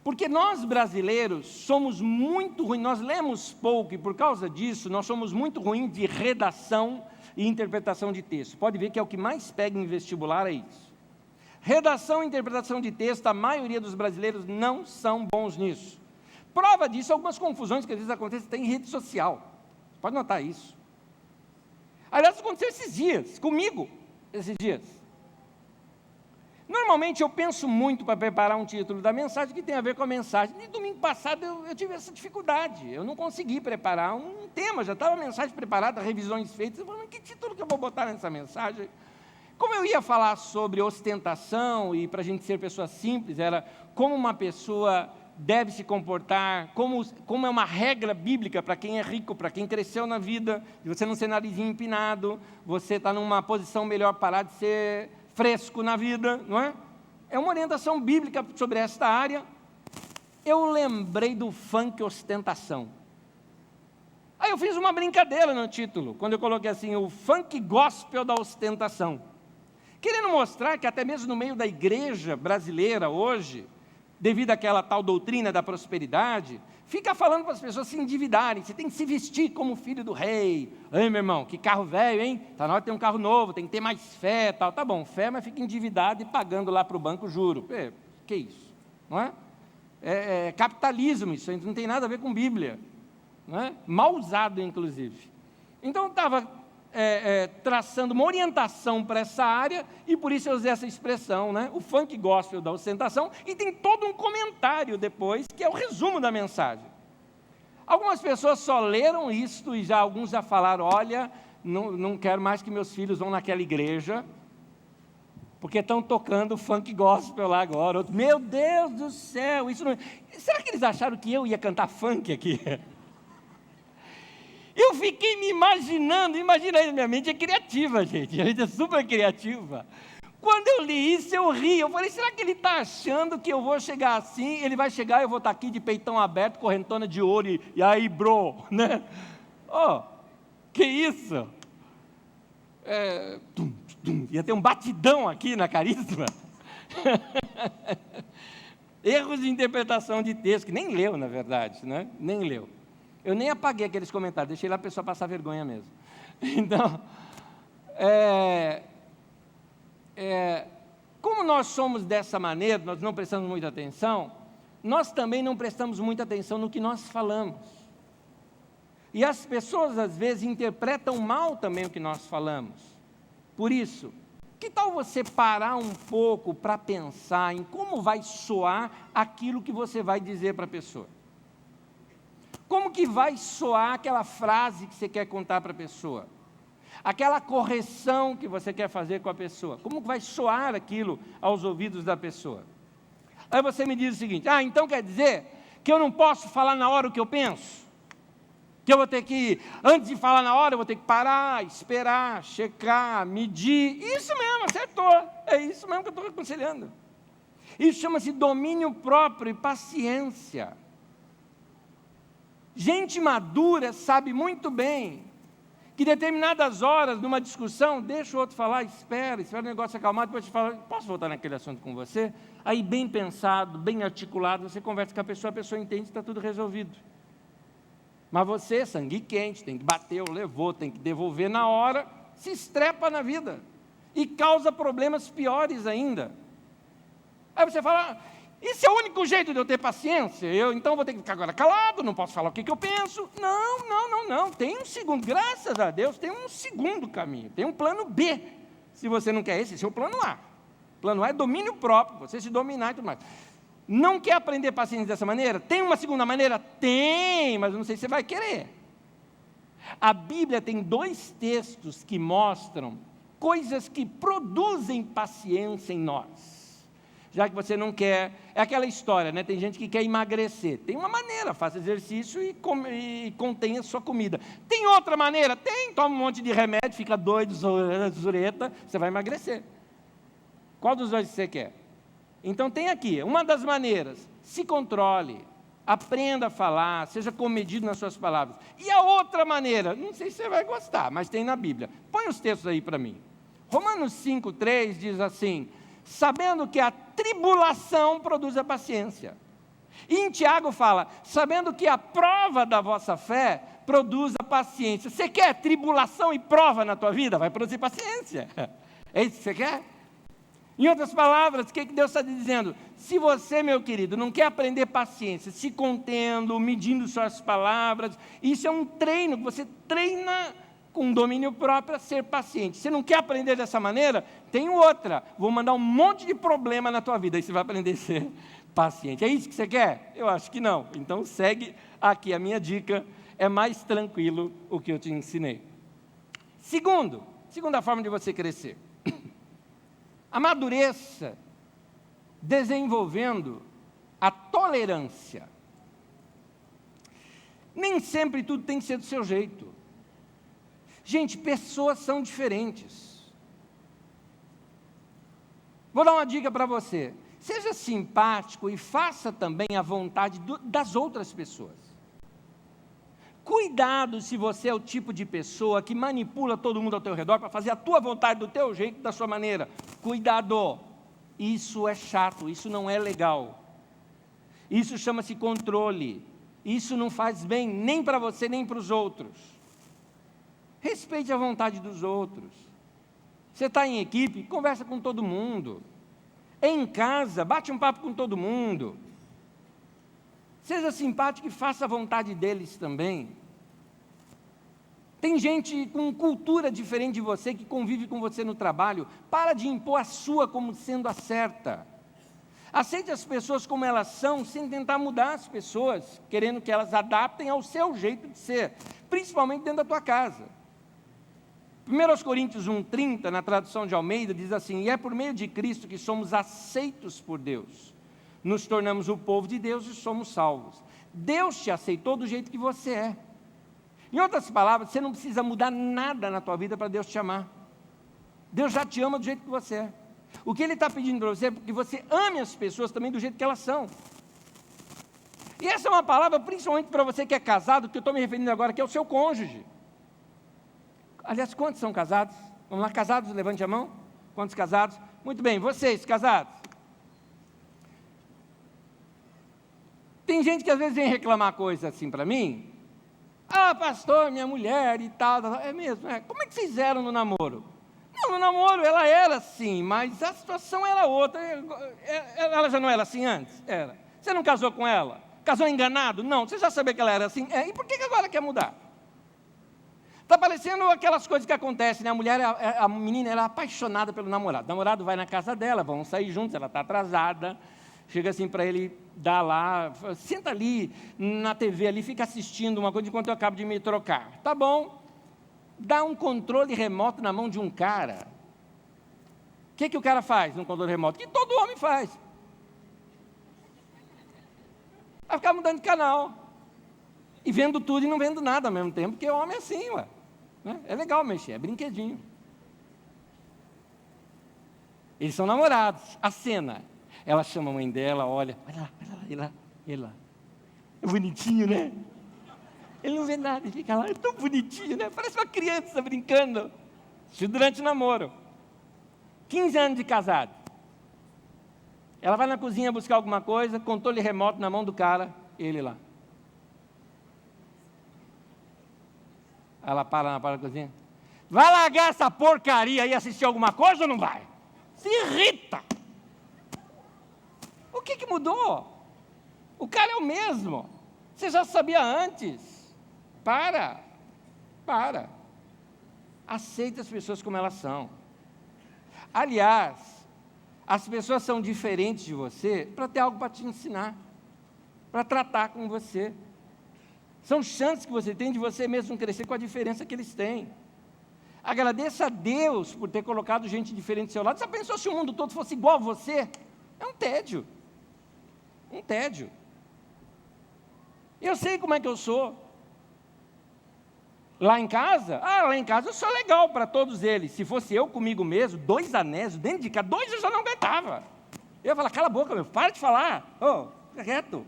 Porque nós brasileiros somos muito ruins, nós lemos pouco e por causa disso nós somos muito ruins de redação e interpretação de texto. Pode ver que é o que mais pega em vestibular, é isso. Redação e interpretação de texto, a maioria dos brasileiros não são bons nisso. Prova disso, algumas confusões que às vezes acontecem em rede social. Você pode notar isso. Aliás, aconteceu esses dias, comigo, esses dias. Normalmente eu penso muito para preparar um título da mensagem que tem a ver com a mensagem. E domingo passado eu tive essa dificuldade, eu não consegui preparar um tema, já estava a mensagem preparada, revisões feitas, eu falei, mas que título que eu vou botar nessa mensagem? Como eu ia falar sobre ostentação, e para a gente ser pessoa simples, era como uma pessoa deve se comportar, como é uma regra bíblica para quem é rico, para quem cresceu na vida, de você não ser narizinho empinado, você está numa posição melhor, parar de ser fresco na vida, não é? É uma orientação bíblica sobre esta área. Eu lembrei do funk ostentação. Aí eu fiz uma brincadeira no título, quando eu coloquei assim, o funk gospel da ostentação. Querendo mostrar que até mesmo no meio da igreja brasileira hoje, devido àquela tal doutrina da prosperidade, fica falando para as pessoas se endividarem, você tem que se vestir como filho do rei. Ei, meu irmão, que carro velho, hein? Está na hora de ter um carro novo, tem que ter mais fé, tal. Tá bom, fé, mas fica endividado e pagando lá para o banco juro. Que isso? Não é? É capitalismo isso, não tem nada a ver com Bíblia. Não é? Mal usado, inclusive. Então, eu estava traçando uma orientação para essa área, e por isso eu usei essa expressão, né? O funk gospel da ostentação, e tem todo um comentário depois, que é o resumo da mensagem. Algumas pessoas só leram isto, e alguns já falaram, olha, não quero mais que meus filhos vão naquela igreja, porque estão tocando funk gospel lá agora. Outro, meu Deus do céu, isso não... Será que eles acharam que eu ia cantar funk aqui? Eu fiquei me imaginando, imagina aí, minha mente é criativa, gente, a mente é super criativa. Quando eu li isso, eu ri, eu falei, será que ele está achando que eu vou chegar assim, ele vai chegar e eu vou estar aqui de peitão aberto, correntona de ouro, e aí, bro, né? Que isso? Ia ter um batidão aqui na Carisma. Erros de interpretação de texto, que nem leu, na verdade, né? Nem leu. Eu nem apaguei aqueles comentários, deixei lá a pessoa passar vergonha mesmo. Então, como nós somos dessa maneira, nós não prestamos muita atenção, nós também não prestamos muita atenção no que nós falamos. E as pessoas, às vezes, interpretam mal também o que nós falamos. Por isso, que tal você parar um pouco para pensar em como vai soar aquilo que você vai dizer para a pessoa? Como que vai soar aquela frase que você quer contar para a pessoa? Aquela correção que você quer fazer com a pessoa? Como vai soar aquilo aos ouvidos da pessoa? Aí você me diz o seguinte, então quer dizer que eu não posso falar na hora o que eu penso? Que eu vou ter que, antes de falar na hora, eu vou ter que parar, esperar, checar, medir. Isso mesmo, acertou. É isso mesmo que eu estou aconselhando. Isso chama-se domínio próprio e paciência. Gente madura sabe muito bem que determinadas horas, numa discussão, deixa o outro falar, espera o negócio acalmar, depois te fala, posso voltar naquele assunto com você? Aí, bem pensado, bem articulado, você conversa com a pessoa entende que está tudo resolvido. Mas você, sangue quente, tem que bater, levou, tem que devolver na hora, se estrepa na vida e causa problemas piores ainda. Aí você fala, esse é o único jeito de eu ter paciência? Então vou ter que ficar agora calado, não posso falar o que eu penso. Não, tem um segundo, graças a Deus, tem um segundo caminho, tem um plano B. Se você não quer esse é o plano A. O plano A é domínio próprio, você se dominar e tudo mais. Não quer aprender paciência dessa maneira? Tem uma segunda maneira? Tem, mas não sei se você vai querer. A Bíblia tem 2 textos que mostram coisas que produzem paciência em nós. Já que você não quer, é aquela história, né? Tem gente que quer emagrecer. Tem uma maneira, faça exercício e contenha a sua comida. Tem outra maneira? Tem, toma um monte de remédio, fica doido, zureta, você vai emagrecer. Qual dos dois você quer? Então tem aqui, uma das maneiras, se controle, aprenda a falar, seja comedido nas suas palavras. E a outra maneira, não sei se você vai gostar, mas tem na Bíblia. Põe os textos aí para mim. Romanos 5,3 diz assim, sabendo que a tribulação produz a paciência. E em Tiago fala, sabendo que a prova da vossa fé produz a paciência. Você quer tribulação e prova na tua vida? Vai produzir paciência. É isso que você quer? Em outras palavras, o que Deus está dizendo? Se você, meu querido, não quer aprender paciência, se contendo, medindo suas palavras, isso é um treino, você treina com domínio próprio a ser paciente. Se não quer aprender dessa maneira, tem outra. Vou mandar um monte de problema na tua vida, aí você vai aprender a ser paciente. É isso que você quer? Eu acho que não. Então segue aqui a minha dica, é mais tranquilo o que eu te ensinei. Segunda forma de você crescer. Amadureça desenvolvendo a tolerância. Nem sempre tudo tem que ser do seu jeito. Gente, pessoas são diferentes. Vou dar uma dica para você. Seja simpático e faça também a vontade das outras pessoas. Cuidado se você é o tipo de pessoa que manipula todo mundo ao teu redor para fazer a tua vontade, do teu jeito, da sua maneira. Cuidado, isso é chato, isso não é legal. Isso chama-se controle. Isso não faz bem nem para você, nem para os outros. Respeite a vontade dos outros. Você está em equipe, conversa com todo mundo. Em casa, bate um papo com todo mundo. Seja simpático e faça a vontade deles também. Tem gente com cultura diferente de você, que convive com você no trabalho. Para de impor a sua como sendo a certa. Aceite as pessoas como elas são, sem tentar mudar as pessoas, querendo que elas adaptem ao seu jeito de ser, principalmente dentro da tua casa. 1 Coríntios 1,30, na tradução de Almeida, diz assim: e é por meio de Cristo que somos aceitos por Deus. Nos tornamos o povo de Deus e somos salvos. Deus te aceitou do jeito que você é. Em outras palavras, você não precisa mudar nada na tua vida para Deus te amar. Deus já te ama do jeito que você é. O que Ele está pedindo para você é que você ame as pessoas também do jeito que elas são. E essa é uma palavra principalmente para você que é casado, que eu estou me referindo agora, que é o seu cônjuge. Aliás, quantos são casados? Vamos lá, casados, levante a mão. Quantos casados? Muito bem, vocês, casados. Tem gente que às vezes vem reclamar coisa assim para mim. Ah, pastor, minha mulher e tal. É mesmo, é. Como é que fizeram no namoro? Não, no namoro ela era assim, mas a situação era outra. Ela já não era assim antes? Era. Você não casou com ela? Casou enganado? Não. Você já sabia que ela era assim? É. E por que agora quer mudar? Está parecendo aquelas coisas que acontecem, né? A menina era apaixonada pelo namorado. O namorado vai na casa dela, vão sair juntos, ela está atrasada. Chega assim para ele, dá lá, senta ali na TV, ali, fica assistindo uma coisa enquanto eu acabo de me trocar. Tá bom. Dá um controle remoto na mão de um cara. O que o cara faz no controle remoto? Que todo homem faz. Vai ficar mudando de canal. E vendo tudo e não vendo nada ao mesmo tempo, porque o homem é assim, ué. É legal mexer, é brinquedinho. Eles são namorados. A cena. Ela chama a mãe dela, olha lá. É bonitinho, né? Ele não vê nada, ele fica lá, é tão bonitinho, né? Parece uma criança brincando. Isso durante o namoro. 15 anos de casado. Ela vai na cozinha buscar alguma coisa, controle remoto na mão do cara, ele lá. Ela para na porta da cozinha. Vai largar essa porcaria aí e assistir alguma coisa ou não vai? Se irrita. O que mudou? O cara é o mesmo. Você já sabia antes. Para. Aceita as pessoas como elas são. Aliás, as pessoas são diferentes de você para ter algo para te ensinar, para tratar com você. São chances que você tem de você mesmo crescer com a diferença que eles têm. Agradeça a Deus por ter colocado gente diferente do seu lado. Você pensou se o mundo todo fosse igual a você? É um tédio. Eu sei como é que eu sou. Lá em casa eu sou legal para todos eles. Se fosse eu comigo mesmo, 2 anéis dentro de casa, 2 eu já não aguentava. Eu ia falar, cala a boca, meu, para de falar. Fica quieto.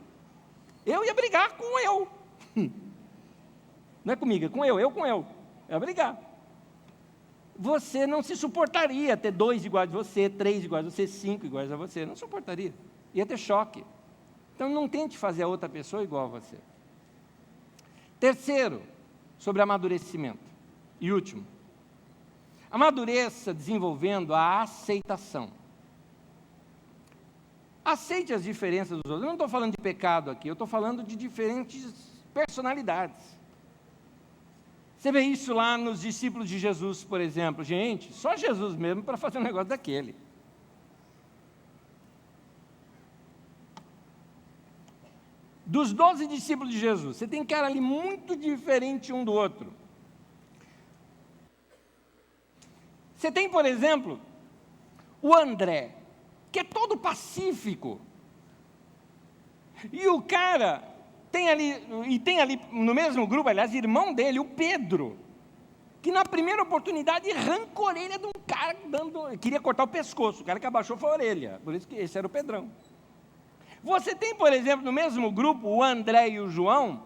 Eu ia brigar com eu. Não é comigo, é com eu com eu. Eu ia brigar. Você não se suportaria ter 2 iguais a você, 3 iguais a você, 5 iguais a você. Não suportaria. Ia ter choque. Então não tente fazer a outra pessoa igual a você. Terceiro, sobre amadurecimento. E último, amadureça desenvolvendo a aceitação. Aceite as diferenças dos outros. Eu não estou falando de pecado aqui, eu estou falando de diferentes personalidades. Você vê isso lá nos discípulos de Jesus, por exemplo. Gente, só Jesus mesmo para fazer um negócio daquele. Dos 12 discípulos de Jesus, você tem cara ali muito diferente um do outro. Você tem, por exemplo, o André, que é todo pacífico. E o cara tem ali no mesmo grupo, aliás, irmão dele, o Pedro, que na primeira oportunidade arrancou a orelha de um cara queria cortar o pescoço. O cara que abaixou foi a orelha, por isso que esse era o Pedrão. Você tem, por exemplo, no mesmo grupo, o André e o João,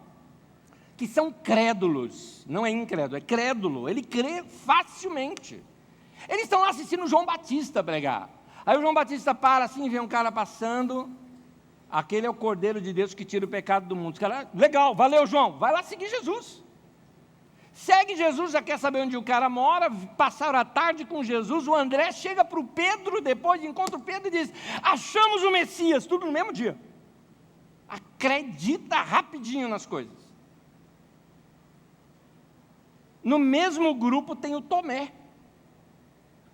que são crédulos, não é incrédulo, é crédulo, ele crê facilmente. Eles estão lá assistindo o João Batista pregar. Aí o João Batista para assim, vê um cara passando, aquele é o Cordeiro de Deus que tira o pecado do mundo. Os caras, legal, valeu João, vai lá seguir Jesus. Segue Jesus, já quer saber onde o cara mora, passaram a tarde com Jesus, o André chega para o Pedro, depois encontra o Pedro e diz, achamos o Messias, tudo no mesmo dia. Acredita rapidinho nas coisas. No mesmo grupo tem o Tomé.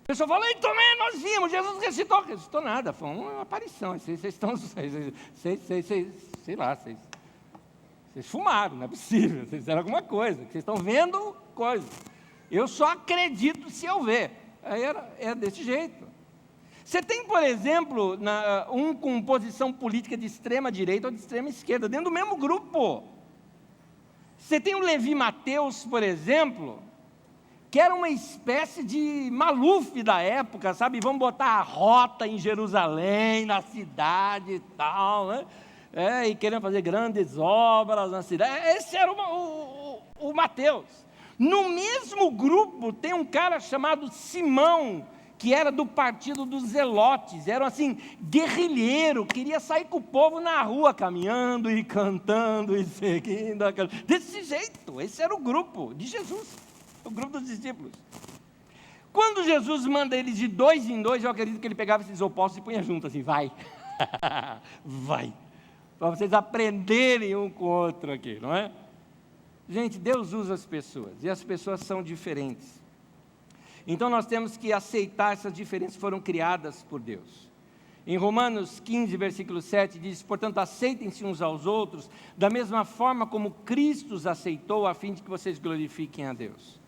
A pessoa fala, ei Tomé, nós vimos, Jesus ressuscitou. Ressuscitou nada, foi uma aparição. Vocês estão, sei lá, vocês fumaram, não é possível, vocês fizeram alguma coisa, vocês estão vendo coisa. Eu só acredito se eu ver. Aí é desse jeito. Você tem, por exemplo, um com posição política de extrema direita ou de extrema esquerda, dentro do mesmo grupo. Você tem o Levi Mateus, por exemplo, que era uma espécie de Maluf da época, sabe? Vamos botar a rota em Jerusalém, na cidade e tal, né? E querendo fazer grandes obras na cidade. Esse era o Mateus. No mesmo grupo tem um cara chamado Simão, que era do partido dos Zelotes, era assim, guerrilheiro, queria sair com o povo na rua, caminhando e cantando e seguindo. Desse jeito, esse era o grupo de Jesus, o grupo dos discípulos. Quando Jesus manda eles de 2 em 2, eu acredito que ele pegava esses opostos e punha junto assim, vai, vai. Para vocês aprenderem um com o outro aqui, não é? Gente, Deus usa as pessoas, e as pessoas são diferentes. Então nós temos que aceitar essas diferenças que foram criadas por Deus. Em Romanos 15, versículo 7, diz, portanto, aceitem-se uns aos outros, da mesma forma como Cristo os aceitou, a fim de que vocês glorifiquem a Deus.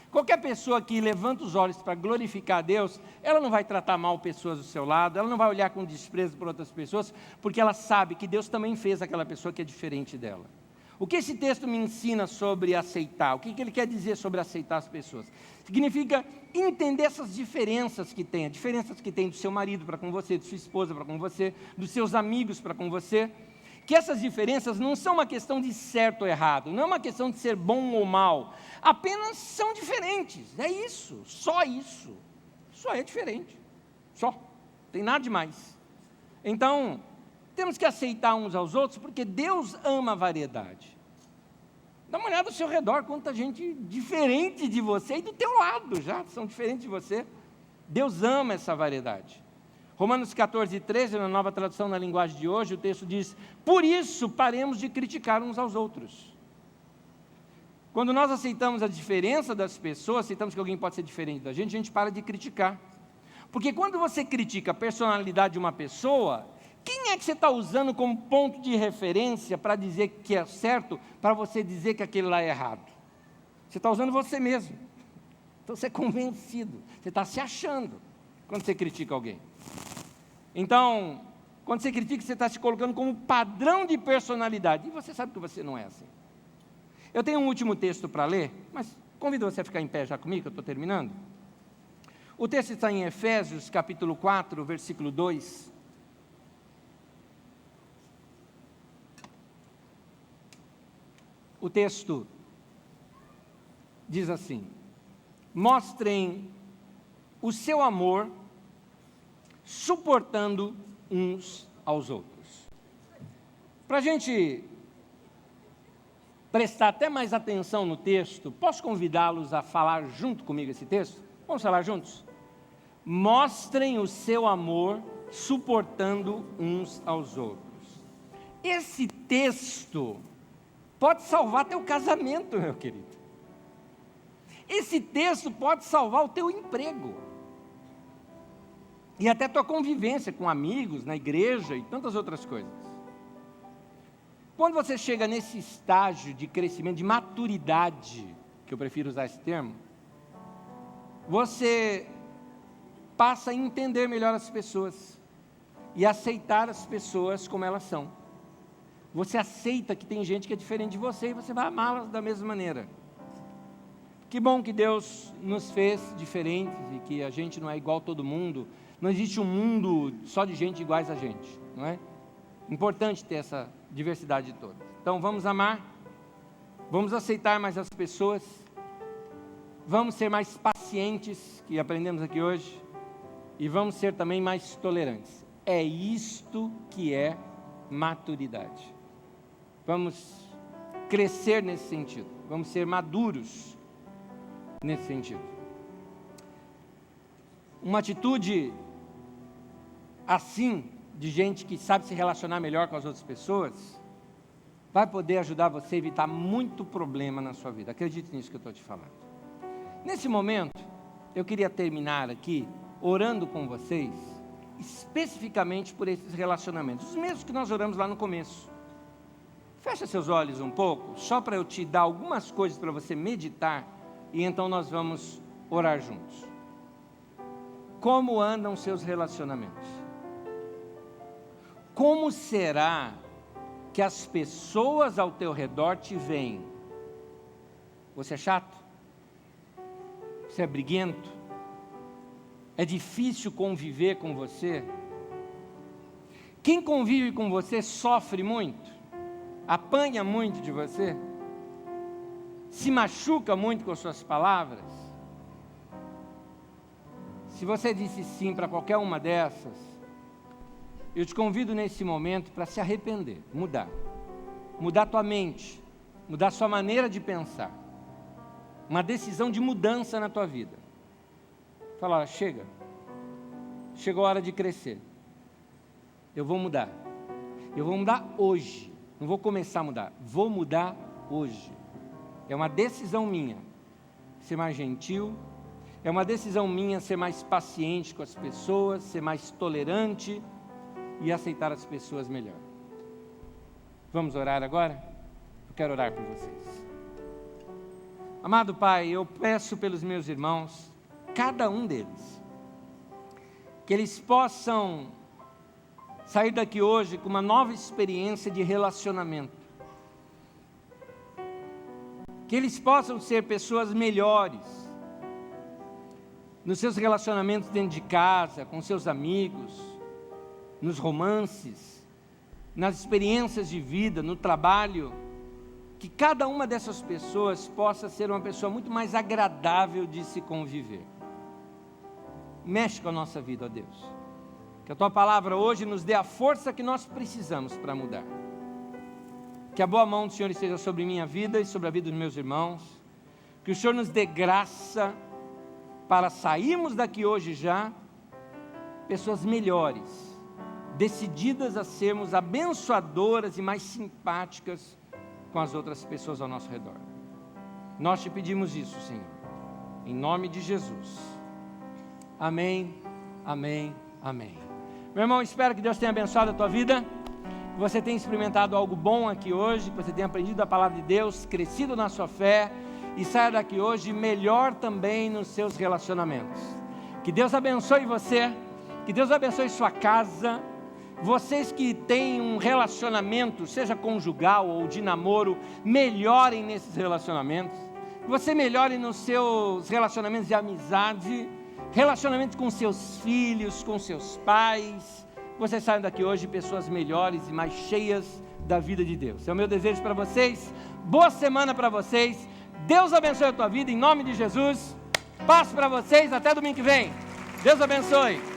Qualquer pessoa que levanta os olhos para glorificar a Deus, ela não vai tratar mal pessoas do seu lado, ela não vai olhar com desprezo por outras pessoas, porque ela sabe que Deus também fez aquela pessoa que é diferente dela. O que esse texto me ensina sobre aceitar? O que ele quer dizer sobre aceitar as pessoas? Significa entender essas diferenças que tem, diferenças que tem do seu marido para com você, de sua esposa para com você, dos seus amigos para com você, que essas diferenças não são uma questão de certo ou errado, não é uma questão de ser bom ou mal, apenas são diferentes, é isso, só é diferente, só, não tem nada demais. Então, temos que aceitar uns aos outros, porque Deus ama a variedade. Dá uma olhada ao seu redor, quanta gente diferente de você e do teu lado já, são diferentes de você. Deus ama essa variedade. Romanos 14, 13, na nova tradução na linguagem de hoje, o texto diz, por isso paremos de criticar uns aos outros. Quando nós aceitamos a diferença das pessoas, aceitamos que alguém pode ser diferente da gente, a gente para de criticar. Porque quando você critica a personalidade de uma pessoa, quem é que você está usando como ponto de referência para dizer que é certo, para você dizer que aquele lá é errado? Você está usando você mesmo. Então você é convencido, você está se achando quando você critica alguém. Então, quando você critica, você está se colocando como padrão de personalidade, e você sabe que você não é assim. Eu tenho um último texto para ler, mas convido você a ficar em pé já comigo, eu estou terminando. O texto está em Efésios, capítulo 4, versículo 2. O texto diz assim, mostrem o seu amor suportando uns aos outros. Para a gente prestar até mais atenção no texto, posso convidá-los a falar junto comigo esse texto? Vamos falar juntos? Mostrem o seu amor suportando uns aos outros. Esse texto pode salvar teu casamento, meu querido. Esse texto pode salvar o teu emprego. E até tua convivência com amigos, na igreja e tantas outras coisas. Quando você chega nesse estágio de crescimento, de maturidade, que eu prefiro usar esse termo, você passa a entender melhor as pessoas e aceitar as pessoas como elas são. Você aceita que tem gente que é diferente de você e você vai amá-las da mesma maneira. Que bom que Deus nos fez diferentes e que a gente não é igual a todo mundo. Não existe um mundo só de gente iguais a gente, não é? Importante ter essa diversidade toda. Então vamos amar Vamos aceitar mais as pessoas. Vamos ser mais pacientes, que aprendemos aqui hoje. E vamos ser também mais tolerantes. É isto que é maturidade. Vamos crescer nesse sentido. Vamos ser maduros nesse sentido. Uma atitude assim, de gente que sabe se relacionar melhor com as outras pessoas, vai poder ajudar você a evitar muito problema na sua vida. Acredite nisso que eu estou te falando. Nesse momento, eu queria terminar aqui orando com vocês, especificamente por esses relacionamentos, os mesmos que nós oramos lá no começo. Fecha seus olhos um pouco, só para eu te dar algumas coisas para você meditar, e então nós vamos orar juntos. Como andam seus relacionamentos? Como será que as pessoas ao teu redor te veem? Você é chato? Você é briguento? É difícil conviver com você? Quem convive com você sofre muito? Apanha muito de você? Se machuca muito com suas palavras? Se você disse sim para qualquer uma dessas, eu te convido nesse momento para se arrepender, mudar tua mente, mudar sua maneira de pensar, uma decisão de mudança na tua vida. Fala, olha, chegou a hora de crescer, eu vou mudar hoje, não vou começar a mudar, vou mudar hoje. É uma decisão minha ser mais gentil, é uma decisão minha ser mais paciente com as pessoas, ser mais tolerante e aceitar as pessoas melhor. Vamos orar agora? Eu quero orar com vocês. Amado Pai, eu peço pelos meus irmãos, cada um deles, que eles possam sair daqui hoje com uma nova experiência de relacionamento. Que eles possam ser pessoas melhores nos seus relacionamentos dentro de casa, com seus amigos, nos romances, nas experiências de vida, no trabalho. Que cada uma dessas pessoas possa ser uma pessoa muito mais agradável de se conviver. Mexe com a nossa vida, ó Deus. Que a Tua palavra hoje nos dê a força que nós precisamos para mudar. Que a boa mão do Senhor esteja sobre minha vida e sobre a vida dos meus irmãos. Que o Senhor nos dê graça para sairmos daqui hoje já pessoas melhores, decididas a sermos abençoadoras e mais simpáticas com as outras pessoas ao nosso redor. Nós te pedimos isso, Senhor, em nome de Jesus. Amém, amém, amém. Meu irmão, espero que Deus tenha abençoado a tua vida, que você tenha experimentado algo bom aqui hoje, que você tenha aprendido a palavra de Deus, crescido na sua fé e saia daqui hoje melhor também nos seus relacionamentos. Que Deus abençoe você, que Deus abençoe sua casa. Vocês que têm um relacionamento, seja conjugal ou de namoro, melhorem nesses relacionamentos. Que você melhore nos seus relacionamentos de amizade, relacionamento com seus filhos, com seus pais. Vocês saiam daqui hoje pessoas melhores e mais cheias da vida de Deus. É o meu desejo para vocês. Boa semana para vocês. Deus abençoe a tua vida em nome de Jesus. Paz para vocês. Até domingo que vem. Deus abençoe.